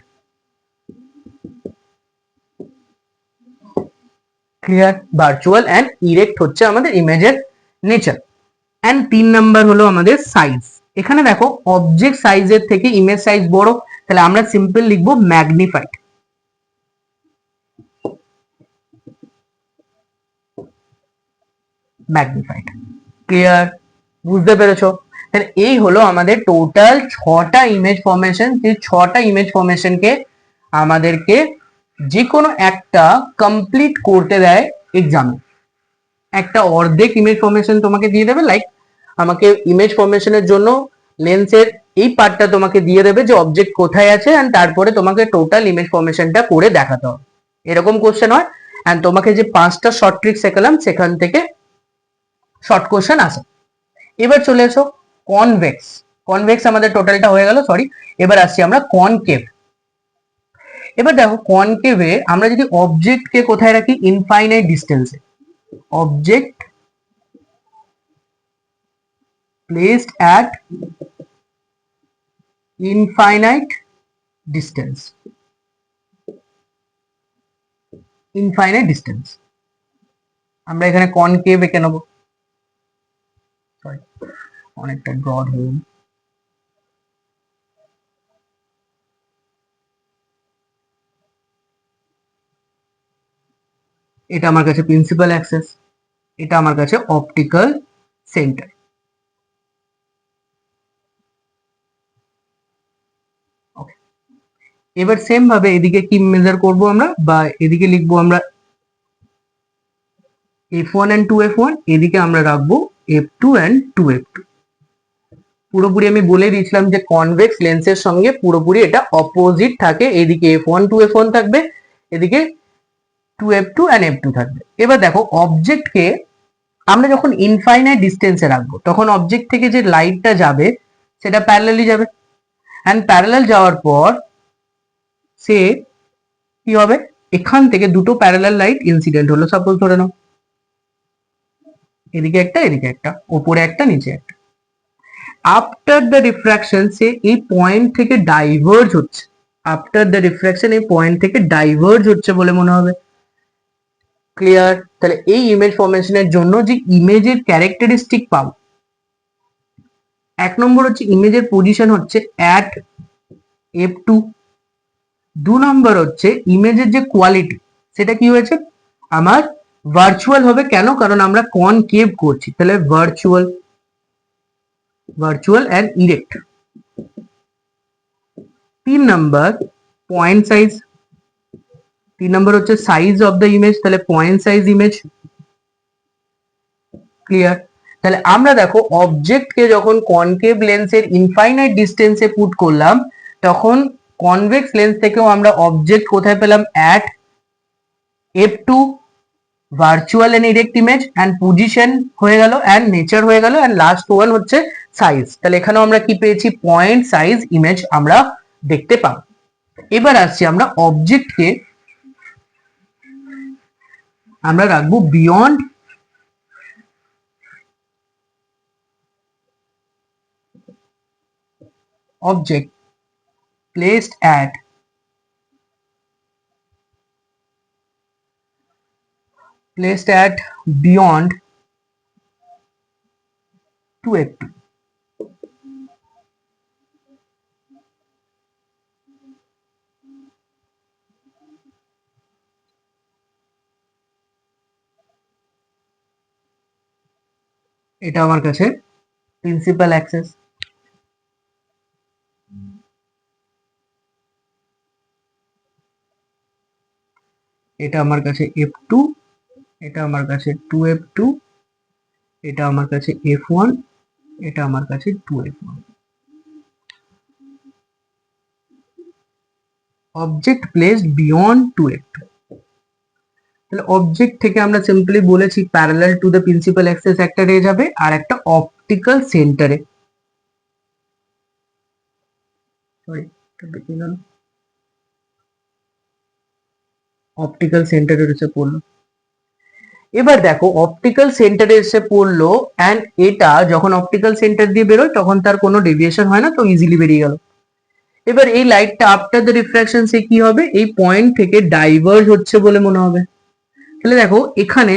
S1: Clear? Virtual and erect হচ্ছে আমাদের ইমেজের নেচার। এন্ড 3 নাম্বার হলো আমাদের সাইজ। এখানে দেখো অবজেক্ট সাইজের থেকে ইমেজ সাইজ বড়, তাহলে আমরা সিম্পল লিখবো ম্যাগনিফাইড। ম্যাগনিফাইড। ক্লিয়ার? বুঝতে পেরেছো? তাহলে এই হলো আমাদের টোটাল 6টা ইমেজ ফরমেশন। যে 6টা ইমেজ ফরমেশনকে আমাদেরকে যে কোনো একটা কমপ্লিট করতে দেয় এক্সামে। একটা অর্ধেক ইমেজ ফরমেশন তোমাকে দিয়ে দেবে, লাইক আমাকে ইমেজ ফরমেশনের জন্য লেন্সের এই পার্টটা তোমাকে দিয়ে দেবে যে অবজেক্ট কোথায় আছে, এন্ড তারপরে তোমাকে টোটাল ইমেজ ফরমেশনটা করে দেখাতে হবে। এরকম কোশ্চেন হয়। এন্ড তোমাকে যে 5টা শর্ট ট্রিক শেখালাম সেখান থেকে শর্ট কোশ্চেন আসে। এবার চলে এসো কনভেক্স। কনভেক্স আমাদের টোটালটা হয়ে গেল, সরি। এবার আসছি আমরা কনকেভ। এবার দেখো কনকেভে আমরা যদি অবজেক্টকে কোথায় রাখি? ইনফাইনাইট ডিস্টেন্সে। Object placed at infinite distance, infinite distance আমরা এখানে কনকেভ এঁকে নেবো। সরি, অনেকটা ব্রড হয়ে গেল। এটা আমার কাছে প্রিন্সিপাল অ্যাক্সেস, এটা আমার কাছে অপটিক্যাল সেন্টার। ওকে, এবার সেম ভাবে এদিকে কি মেজার করব আমরা, বা এদিকে লিখবো আমরা f1 and 2f1, এদিকে আমরা রাখবো f2 and 2f2। পুরোপুরি আমি বলে দিয়েছিলাম যে কনভেক্স লেন্সের সঙ্গে পুরোপুরি এটা অপোজিট থাকে। এদিকে f1 2f1 থাকবে, এদিকে 2f2 and f2 থাকবে। এবার দেখো অবজেক্টকে আমরা যখন ইনফাইনাইট ডিস্টেন্সে রাখবো তখন অবজেক্ট থেকে যে লাইটটা যাবে সেটা প্যারালালি যাবে, এন্ড প্যারালাল যাওয়ার পর সে কি হবে? এখান থেকে দুটো প্যারালাল লাইট ইনসিডেন্ট হলো, সাপোজ ধরে নাও এদিকে একটা এদিকে একটা, ওপরে একটা নিচে একটা। আফটার দ্য রিফ্র্যাকশন সে এই পয়েন্ট থেকে ডাইভার্জ হচ্ছে, আফটার দ্য রিফ্র্যাকশন এই পয়েন্ট থেকে ডাইভার্জ হচ্ছে বলে মনে হবে। ক্লিয়ার? তাহলে এই ইমেজ ফরমেশনের জন্য যে ইমেজের ক্যারেক্টারিস্টিক পাবো, এক নম্বর হচ্ছে ইমেজের পজিশন হচ্ছে অ্যাট f2, দু নম্বর হচ্ছে ইমেজের যে কোয়ালিটি সেটা কি হয়েছে আমার ভার্চুয়াল হবে। কেন? কারণ আমরা কনকেভ করছি, তাহলে ভার্চুয়াল, ভার্চুয়াল অ্যান্ড ইরেক্ট। তিন নাম্বার পয়েন্ট সাইজ, তিন নম্বর হচ্ছে সাইজ অফ দ্য ইমেজ, তাহলে পয়েন্ট সাইজ ইমেজ। ক্লিয়ার? তাহলে আমরা দেখো অবজেক্টকে যখন কনকেভ লেন্সের ইনফাইনাইট ডিস্টেন্সে পুট করলাম, তখন কনভেক্স লেন্স থেকেও আমরা অবজেক্ট কোথায় পেলাম? At f2, virtual and erect image, and position হয়ে গেল, অ্যান্ড নেচার হয়ে গেল, অ্যান্ড লাস্ট ওয়ান হচ্ছে সাইজ। তাহলে এখানেও আমরা কি পেয়েছি? পয়েন্ট সাইজ ইমেজ আমরা দেখতে পাবো। এবার আসছি আমরা অবজেক্টকে আমরা রাখবো beyond object placed at beyond 2f2. এটা আমার কাছে প্রিন্সিপাল অ্যাক্সেস। এটা আমার কাছে f2, এটা আমার কাছে 2f2, এটা আমার কাছে f1, এটা আমার কাছে 2f1। Object placed beyond 2f2, তাহলে অবজেক্ট থেকে আমরা সিম্পলি বলেছি parallel to the principal access একটা রে যাবে, আর একটা অপটিক্যাল সেন্টারে, সরি অপটিক্যাল সেন্টারে এসে পড়লো। এবার দেখো অপটিক্যাল সেন্টারে এসে পড়লো, অ্যান্ড এটা যখন অপটিক্যাল সেন্টার দিয়ে বেরোয় তখন তার কোনো ডেভিয়েশন হয় না, তো ইজিলি বেরিয়ে গেল। এবার এই লাইটটা আফটার দ্য রিফ্র্যাকশন সে কি হবে? এই পয়েন্ট থেকে ডাইভার্জ হচ্ছে বলে মনে হবে। তাহলে দেখো এখানে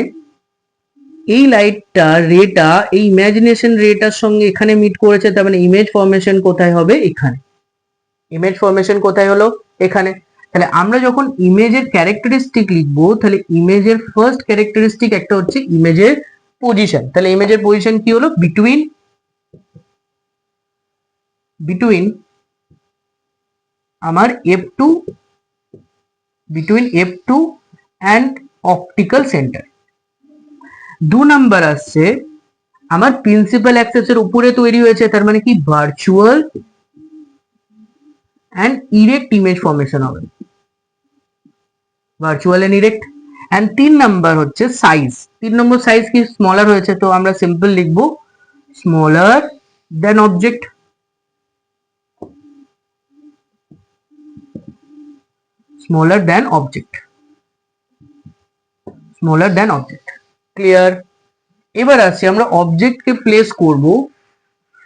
S1: এই লাইটটা রেটা এই ইমাজিনেশন রেটার সঙ্গে এখানে মিট করেছে, তার মানে ইমেজ ফরমেশন কোথায় হবে? এখানে। ইমেজ ফরমেশন কোথায় হলো? এখানে। তাহলে আমরা যখন ইমেজের ক্যারেক্টারিস্টিক লিখবো, তাহলে ইমেজের ফার্স্ট ক্যারেক্টারিস্টিক একটা হচ্ছে ইমেজের পজিশন। তাহলে ইমেজের পজিশন কি হলো? বিটুইন আমার f2, between f2 and optical centre. দু নাম্বার আসছে আমার প্রিন্সিপাল অ্যাক্সেসের উপরে তৈরি হয়েছে, তার মানে কি virtual and erect image formation হবে, ভার্চুয়াল অ্যান্ড ইরেক্ট। অ্যান্ড তিন নাম্বার হচ্ছে সাইজ। তিন নম্বর সাইজ কি? স্মলার হয়েছে, তো আমরা সিম্পল লিখবো smaller than object, smaller than object, smaller than object. Clear? এবার আসছি আমরা অবজেক্টকে প্লেস করব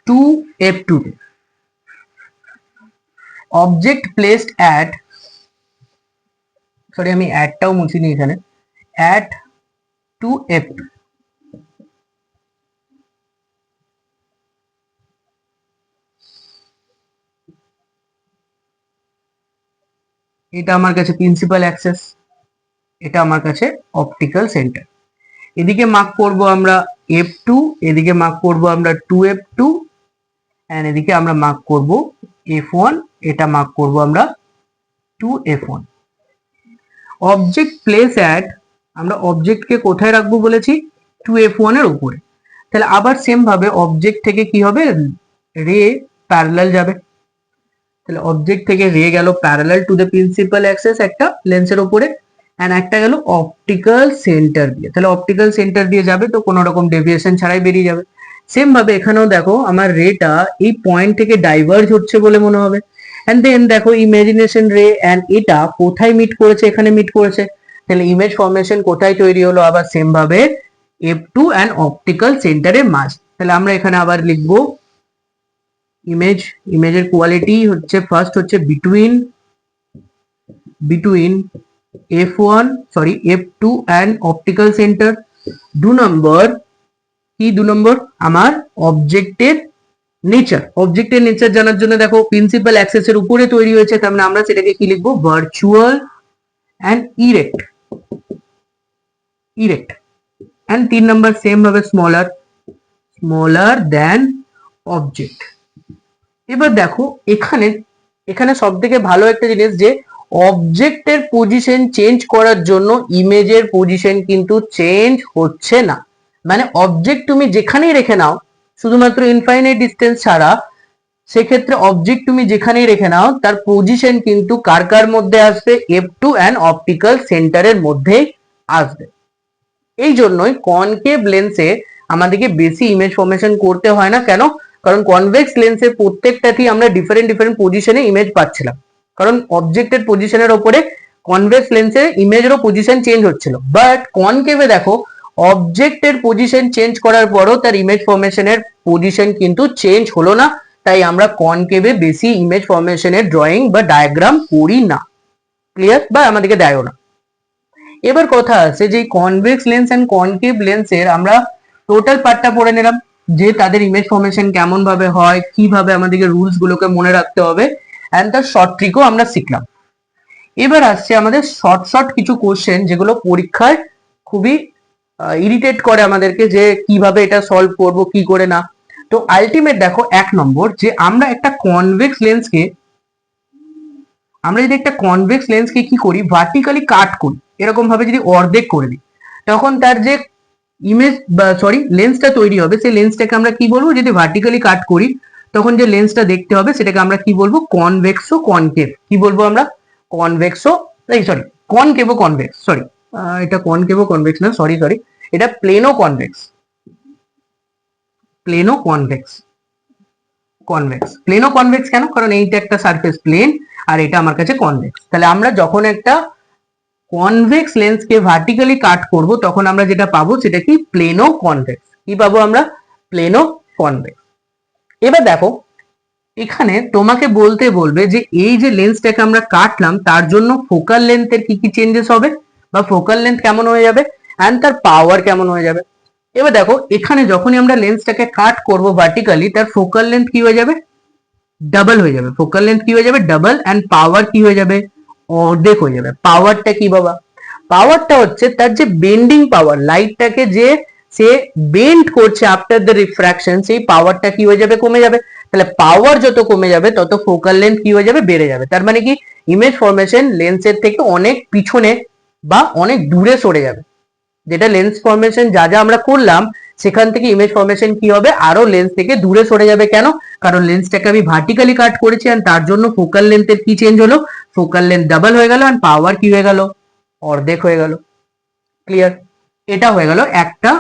S1: 2f2 তে। অবজেক্ট প্লেসড অ্যাট, সরি আমি অ্যাটটাও মুছিনি এখানে, অ্যাট 2f2। এটা আমার কাছে প্রিন্সিপাল অ্যাক্সেস, এটা আমার কাছে অপটিক্যাল সেন্টার। এদিকে মার্ক করব আমরা f2, এদিকে মার্ক করব আমরা 2f2, এন্ড এদিকে আমরা মার্ক করব f1, এটা মার্ক করব আমরা 2f1। অবজেক্ট প্লেস অ্যাট, আমরা অবজেক্টকে কোথায় রাখবো বলেছি? 2f1 এর উপরে। তাহলে আবার সেম ভাবে অবজেক্ট থেকে কি হবে? রে প্যারালাল যাবে, তাহলে অবজেক্ট থেকে রে গেল parallel to the principal access একটা লেন্সের উপরে, এন্ড একটা গেল অপটিক্যাল সেন্টার দিয়ে। তাহলে অপটিক্যাল সেন্টার দিয়ে যাবে, তো কোনো রকম ডেভিয়েশন ছাড়াই বেরিয়ে যাবে। সেম ভাবে এখানেও দেখো আমার রেটা এই পয়েন্ট থেকে ডাইভার্জ হচ্ছে বলে মনে হবে। এন্ড দেন দেখো ইমাজিনেশন রে এন্ড এটা কোথায় মিট করেছে? এখানে মিট করেছে। তাহলে ইমেজ ফরমেশন কোথায় তৈরি হলো? আবার সেম ভাবে f2 এন্ড অপটিক্যাল সেন্টারের মাঝ। তাহলে আমরা এখানে আবার লিখবো ইমেজের কোয়ালিটি হচ্ছে ফার্স্ট হচ্ছে between f2 and optical centre. 2 নম্বর আমার অবজেক্টের নেচার জানার জন্য দেখো প্রিন্সিপাল অ্যাক্সেস এর উপরে তৈরি হয়েছে, তার মানে আমরা সেটাকে কি লিখবো, virtual and erect. And 3 number same ভাবে স্মলার দ্যান অবজেক্ট। এবার দেখো এখানে সব থেকে ভালো একটা জিনিস যে অবজেক্টের পজিশন চেঞ্জ করার জন্য ইমেজের পজিশন কিন্তু চেঞ্জ হচ্ছে না। মানে অবজেক্ট তুমি যেখানেই রেখে নাও, শুধুমাত্র ইনফাইনাইট ডিস্টেন্স ছাড়া, সেক্ষেত্রে অবজেক্ট তুমি যেখানেই রেখে নাও তার পজিশন কিন্তু কার মধ্যে আসবে, f2 অ্যান্ড অপটিক্যাল সেন্টারের মধ্যেই আসবে। এই জন্যই কনকেভ লেন্সে আমাদেরকে বেশি ইমেজ ফর্মেশন করতে হয় না। কেন? কারণ কনভেক্স লেন্সের প্রত্যেকটাতেই আমরা ডিফারেন্ট পজিশনে ইমেজ পাচ্ছিলাম, কারণ অবজেক্টের পজিশনের ওপরে কনভেক্স লেন্সের ইমেজেরও পজিশন চেঞ্জ হচ্ছিল। বাট কনকেভে দেখো অবজেক্টের পজিশন চেঞ্জ করার পরও তার ইমেজ ফর্মেশনের পজিশন কিন্তু চেঞ্জ হলো না, তাই আমরা কনকেভে বেশি ইমেজ ফর্মেশনের ড্রয়িং বা ডায়াগ্রাম করি না। ক্লিয়ার? বা আমাদেরকে দেয়ও না। এবার কথা আছে যে কনভেক্স লেন্স এন্ড কনকেভ লেন্সের আমরা টোটাল পার্টটা পড়ে নিলাম, যে তাদের ইমেজ ফর্মেশন কেমন ভাবে হয়, কিভাবে আমাদেরকে রুলস গুলোকে মনে রাখতে হবে, এন্ড তার শর্ট ট্রিকও আমরা শিখলাম। এবার আসছে আমাদের শর্ট কিছু কোশ্চেন, যেগুলো পরীক্ষায় খুবই ইরিটেট করে আমাদেরকে, যে কিভাবে এটা সলভ করব, কি করে না। তো আলটিমেট দেখো 1 নম্বর, যে আমরা যদি একটা কনভেক্স লেন্সকে কি করি, ভার্টিক্যালি কাট করি, এরকম ভাবে যদি অর্ধেক করে দিই, তখন তার যে লেন্সটা তৈরি হবে, সেই লেন্সটাকে আমরা কি বলবো, যদি ভার্টিক্যালি কাট করি তখন যে লেন্সটা দেখতে হবে সেটাকে আমরা কি বলবো, কনভেক্সো কনকেভ। কি বলবো আমরা, কনকেভো কনভেক্স। এটা কনকেভো কনভেক্স না, এটা প্লেনো কনভেক্স। প্লেনো কনভেক্স কেন? কারণ এইটা একটা সারফেস প্লেন আর এটা আমার কাছে কনভেক্স। তাহলে আমরা যখন একটা কনভেক্স লেন্সকে ভার্টিক্যালি কাট করব তখন আমরা যেটা পাবো সেটা কি, প্লেনো কনভেক্স। কি পাবো আমরা, প্লেনো কনভেক্স। এবার দেখো এখানে তোমাকে বলবে যে এই যে লেন্সটাকে আমরা কাটলাম তার জন্য ফোকাল লেন্থের কি চেঞ্জেস হবে, বা ফোকাল লেন্থ কেমন হয়ে যাবে, এন্ড তার পাওয়ার কেমন হয়ে যাবে। এবার দেখো এখানে যখনই আমরা লেন্সটাকে কাট করব ভার্টিক্যালি, তার ফোকাল লেন্থ কি হয়ে যাবে, ডাবল হয়ে যাবে। ফোকাল লেন্থ কি হয়ে যাবে, ডাবল, এন্ড পাওয়ার কি হয়ে যাবে, অর্ধেক হয়ে যাবে। পাওয়ারটা কি বাবা, পাওয়ারটা হচ্ছে তার যে বেন্ডিং পাওয়ার, লাইটটাকে যে সে বেন্ড করছে আফটার দ্য রিফ্রাকশন, সেই পাওয়ারটা কি হয়ে যাবে, কমে যাবে। তাহলে পাওয়ার যত কমে যাবে তত ফোকাল লেন্থ কি হয়ে যাবে, বেড়ে যাবে। তার মানে কি, ইমেজ ফর্মেশন লেন্সের থেকে অনেক পিছনে বা অনেক দূরে সরে যাবে। যেটা লেন্স ফর্মেশন যা আমরা করলাম সেখান থেকে ইমেজ ফর্মেশন কি হবে, আরো লেন্স থেকে দূরে সরে যাবে। কেন? কারণ লেন্সটাকে আমি ভার্টিক্যালি কাট করেছি, আর তার জন্য ফোকাল লেন্থের কি চেঞ্জ হলো, ফোকাল লেন্থ ডাবল হয়ে গেল, আর পাওয়ার কি হয়ে গেল, অর্ধেক হয়ে গেল। ক্লিয়ার? এটা হয়ে গেল একটা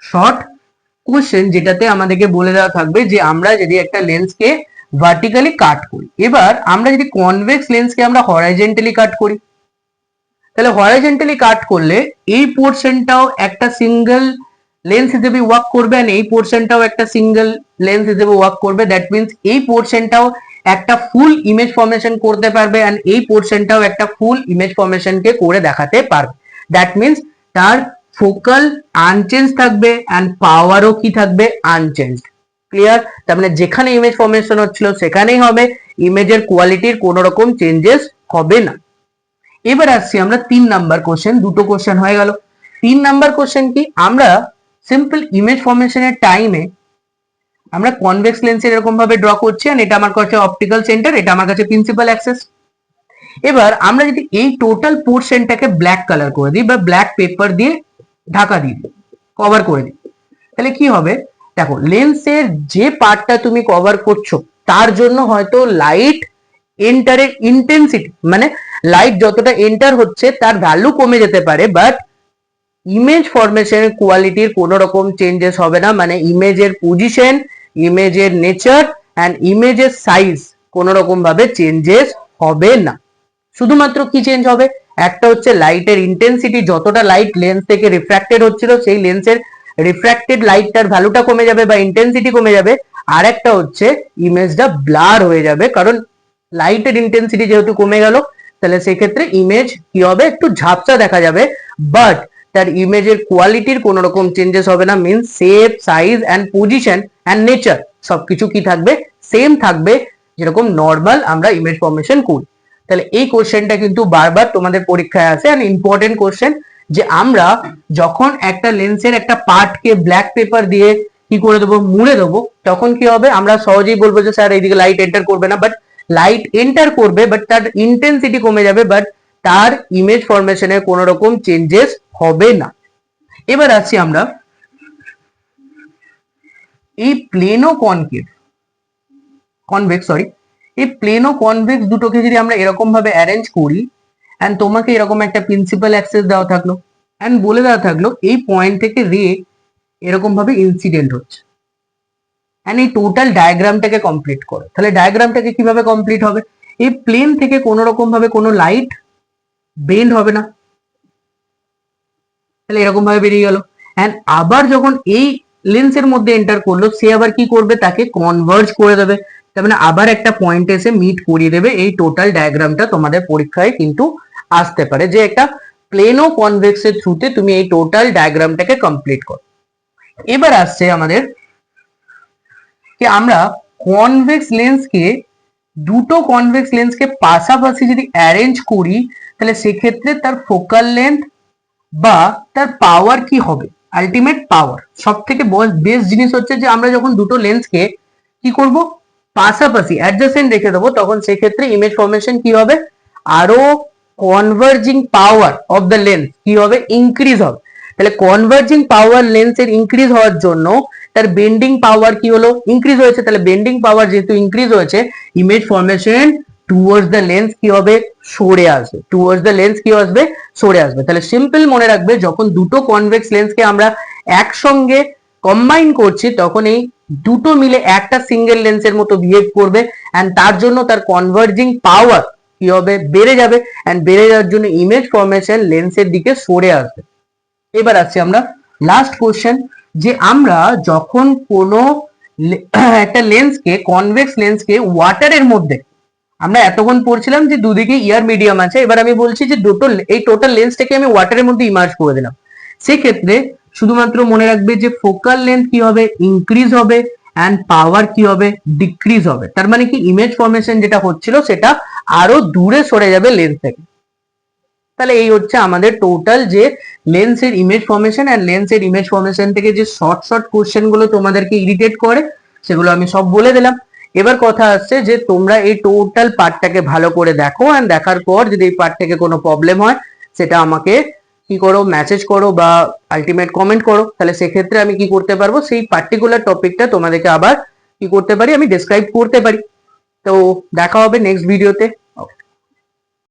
S1: শর্ট কোশ্চেন, যেটাতে আমাদেরকে বলে দেওয়া থাকবে যে আমরা যদি একটা লেন্সকে ভার্টিক্যালি কাট করি, এবার আমরা যদি কনভেক্স লেন্সকে আমরা হরাইজন্টালি কাট করি, তাহলে হরাইজন্টালি কাট করলে এই পোর্শনটাও একটা সিঙ্গেল লেন্স হিসেবে ওয়ার্ক করবে, আর এই পোর্শনটাও একটা সিঙ্গেল লেন্স হিসেবে ওয়ার্ক করবে। দ্যাট মিনস এই পোর্শনটাও একটা ফুল ইমেজ ফর্মেশন করতে পারবে, আর এই পোর্শনটাও একটা ফুল ইমেজ ফর্মেশনকে করে দেখাতে পারবে। দ্যাট মিনস তার ফোকাল আনচেঞ্জ থাকবে, এন্ড পাওয়ারও কি থাকবে, আনচেঞ্জ। ক্লিয়ার? তার মানে যেখানে ইমেজ ফর্মেশন হচ্ছিল সেখানেই হবে, ইমেজের কোয়ালিটির কোনো রকম চেঞ্জেস হবে না। এবার আসছি আমরা 3 নাম্বার কোশ্চেন। দুটো কোশ্চেন হয়ে গেল। 3 নাম্বার কোশ্চেন কি, আমরা সিম্পল ইমেজ ফর্মেশনের টাইমে আমরা কনভেক্স লেন্সের এরকম ভাবে ড্র করছি, আর এটা আমার কাছে অপটিক্যাল সেন্টার, এটা আমার কাছে প্রিন্সিপাল অ্যাক্সেস। এবার আমরা যদি এই টোটাল পোর্শনটাকে ব্ল্যাক কালার করে দিই, বা ব্ল্যাক পেপার দিয়ে ঢাকা দিই, কভার করে দিই, তাহলে কি হবে, দেখো লেন্সের যে পার্টটা তুমি কভার করছো তার জন্য হয়তো লাইট এন্টারের ইন্টেন্সিটি, মানে লাইট যতটা এন্টার হচ্ছে তার ভ্যালু কমে যেতে পারে, বাট ইমেজ ফরমেশনের কোয়ালিটির কোনো রকম চেঞ্জেস হবে না। মানে ইমেজের পজিশন, ইমেজের নেচার এন্ড ইমেজের সাইজ কোনো রকম ভাবে চেঞ্জেস হবে না। শুধুমাত্র কি চেঞ্জ হবে, একটা হচ্ছে লাইটের ইন্টেন্সিটি, যতটা লাইট লেন্স থেকে রিফ্র্যাক্টেড হচ্ছিল সেই লেন্সের রিফ্র্যাক্টেড লাইটটার ভ্যালুটা কমে যাবে বা ইন্টেন্সিটি কমে যাবে, আর একটা হচ্ছে ইমেজটা ব্লার হয়ে যাবে, কারণ লাইটের ইন্টেন্সিটি যেহেতু কমে গেল, তাহলে সেক্ষেত্রে ইমেজ কি হবে, একটু ঝাপসা দেখা যাবে, বাট তার ইমেজের কোয়ালিটির কোনো রকম চেঞ্জেস হবে না। Means shape, size and position and nature সবকিছু কি থাকবে, সেম থাকবে, যেরকম নর্মাল আমরা ইমেজ ফরমেশন করি। তাহলে এই কোশ্চেনটা কিন্তু বারবার তোমাদের পরীক্ষায় আসে, অ্যান্ড ইম্পর্টেন্ট কোশ্চেন, যে আমরা যখন একটা লেন্সের একটা পার্টকে ব্ল্যাক পেপার দিয়ে কি করে দেবো, মুড়ে দেবো, তখন কি হবে, আমরা সহজেই বলবো যে স্যার এইদিকে লাইট এন্টার করবে না, বাট লাইট এন্টার করবে, বাট তার ইন্টেন্সিটি কমে যাবে, বাট তার ইমেজ ফরমেশনে কোনো রকম চেঞ্জেস হবে না। এবার আসছি আমরা এই প্লেন ও কনভেক্স এই প্লেন ও কনভেক্স দুটোকে যদি আমরা এরকম ভাবে অ্যারেঞ্জ করি, এন্ড তোমাকে এরকম একটা প্রিন্সিপাল অ্যাক্সেস দেওয়া থাকলো, এন্ড বলে দেওয়া থাকলো এই পয়েন্ট থেকে রে এরকম ভাবে ইনসিডেন্ট হচ্ছে, এন্ড এই টোটাল ডায়াগ্রামটাকে কমপ্লিট করো, তাহলে ডায়াগ্রামটাকে কিভাবে কমপ্লিট হবে, এই প্লেন থেকে কোনো রকম ভাবে কোনো লাইট বেন্ড হবে না, তাহলে এরকম ভাবে বেরিয়ে গেল, এন্ড আবার যখন এই লেন্সের মধ্যে এন্টার করলো, সে আবার কি করবে, তাকে কনভার্জ করে দেবে, তার মানে আবার একটা পয়েন্ট এসে মিট করিয়ে দেবে। এই টোটাল ডায়াগ্রামটা তোমাদের পরীক্ষায় কিন্তু আসতে পারে, যে একটা প্লেন ও কনভেক্স এর থ্রুতে তুমি এই টোটাল ডায়াগ্রামটাকে কমপ্লিট করো। এবার আসছে আমাদের যে আমরা কনভেক্স লেন্সকে, দুটো কনভেক্স লেন্সকে পাশাপাশি যদি অ্যারেঞ্জ করি, তাহলে সেক্ষেত্রে তার ফোকাল লেন্থ বা তার পাওয়ার কি হবে, আলটিমেট পাওয়ার। সব থেকে বেস্ট জিনিস হচ্ছে যে আমরা যখন দুটো লেন্সকে কি করব, পাশাপাশি অ্যাডজাসেন্ট রেখে দেবো, তখন সেক্ষেত্রে ইমেজ ফরমেশন কি হবে, আরো converging power of the lens কি হবে, ইনক্রিজ হবে। তাহলে কনভার্জিং পাওয়ার লেন্সের ইনক্রিজ হওয়ার জন্য তার বেন্ডিং পাওয়ার কি হলো, ইনক্রিজ হয়েছে, তাহলে বেন্ডিং পাওয়ার যেহেতু ইনক্রিজ হয়েছে, image formation towards the lens কি হবে, সরে আসবে, টুয়ার্ডস দ্য লেন্স কি আসবে, সরে আসবে। তাহলে সিম্পল মনে রাখবে, যখন দুটো কনভেক্স লেন্সকে আমরা একসঙ্গে কম্বাইন করছি, তখন এই দুটো মিলে একটা সিঙ্গেল লেন্সের মতো বিহেভ করবে, এন্ড তার জন্য তার কনভার্জিং পাওয়ার কি হবে, বেড়ে যাবে, এন্ড বেড়ে যাওয়ার জন্য ইমেজ ফরমেশন লেন্সের দিকে সরে আসবে। এবার আসছি আমরা লাস্ট কোশ্চেন, যে আমরা যখন কোনো একটা লেন্সকে, কনভেক্স লেন্সকে ওয়াটারের মধ্যে, আমরা এতক্ষণ পড়ছিলাম যে দুদিকে ইয়ার মিডিয়াম আছে, এবার আমি বলছি যে দুটো, এই টোটাল লেন্সটাকে আমি ওয়াটারের মধ্যে ইমার্জ করে দিলাম, সেক্ষেত্রে শুধুমাত্র মনে রাখবে যে ফোকাল লেন্থ কি হবে, ইনক্রিজ হবে, অ্যান্ড পাওয়ার কি হবে, ডিক্রিজ হবে। তার মানে কি ইমেজ ফরমেশন যেটা হচ্ছিল সেটা আরো দূরে সরে যাবে লেন্স থেকে। তাহলে এই হচ্ছে আমাদের টোটাল যে লেন্সের ইমেজ ফরমেশন, অ্যান্ড লেন্সের ইমেজ ফরমেশন থেকে যে শর্ট কোশ্চেন গুলো তোমাদেরকে ইরিটেট করে, সেগুলো আমি সব বলে দিলাম। এবার কথা আসছে যে তোমরা এই টোটাল পার্টটাকে ভালো করে দেখো, অ্যান্ড দেখার পর যদি এই পার্ট থেকে কোনো প্রবলেম হয়, সেটা আমাকে কি করো, মেসেজ করো বা আলটিমেট কমেন্ট করো, তাহলে সেক্ষেত্রে আমি কি করতে পারবো, সেই পার্টিকুলার টপিকটা তোমাদেরকে আবার কি করতে পারি, আমি ডেসক্রাইব করতে পারি। তো দেখা হবে নেক্সট ভিডিওতে।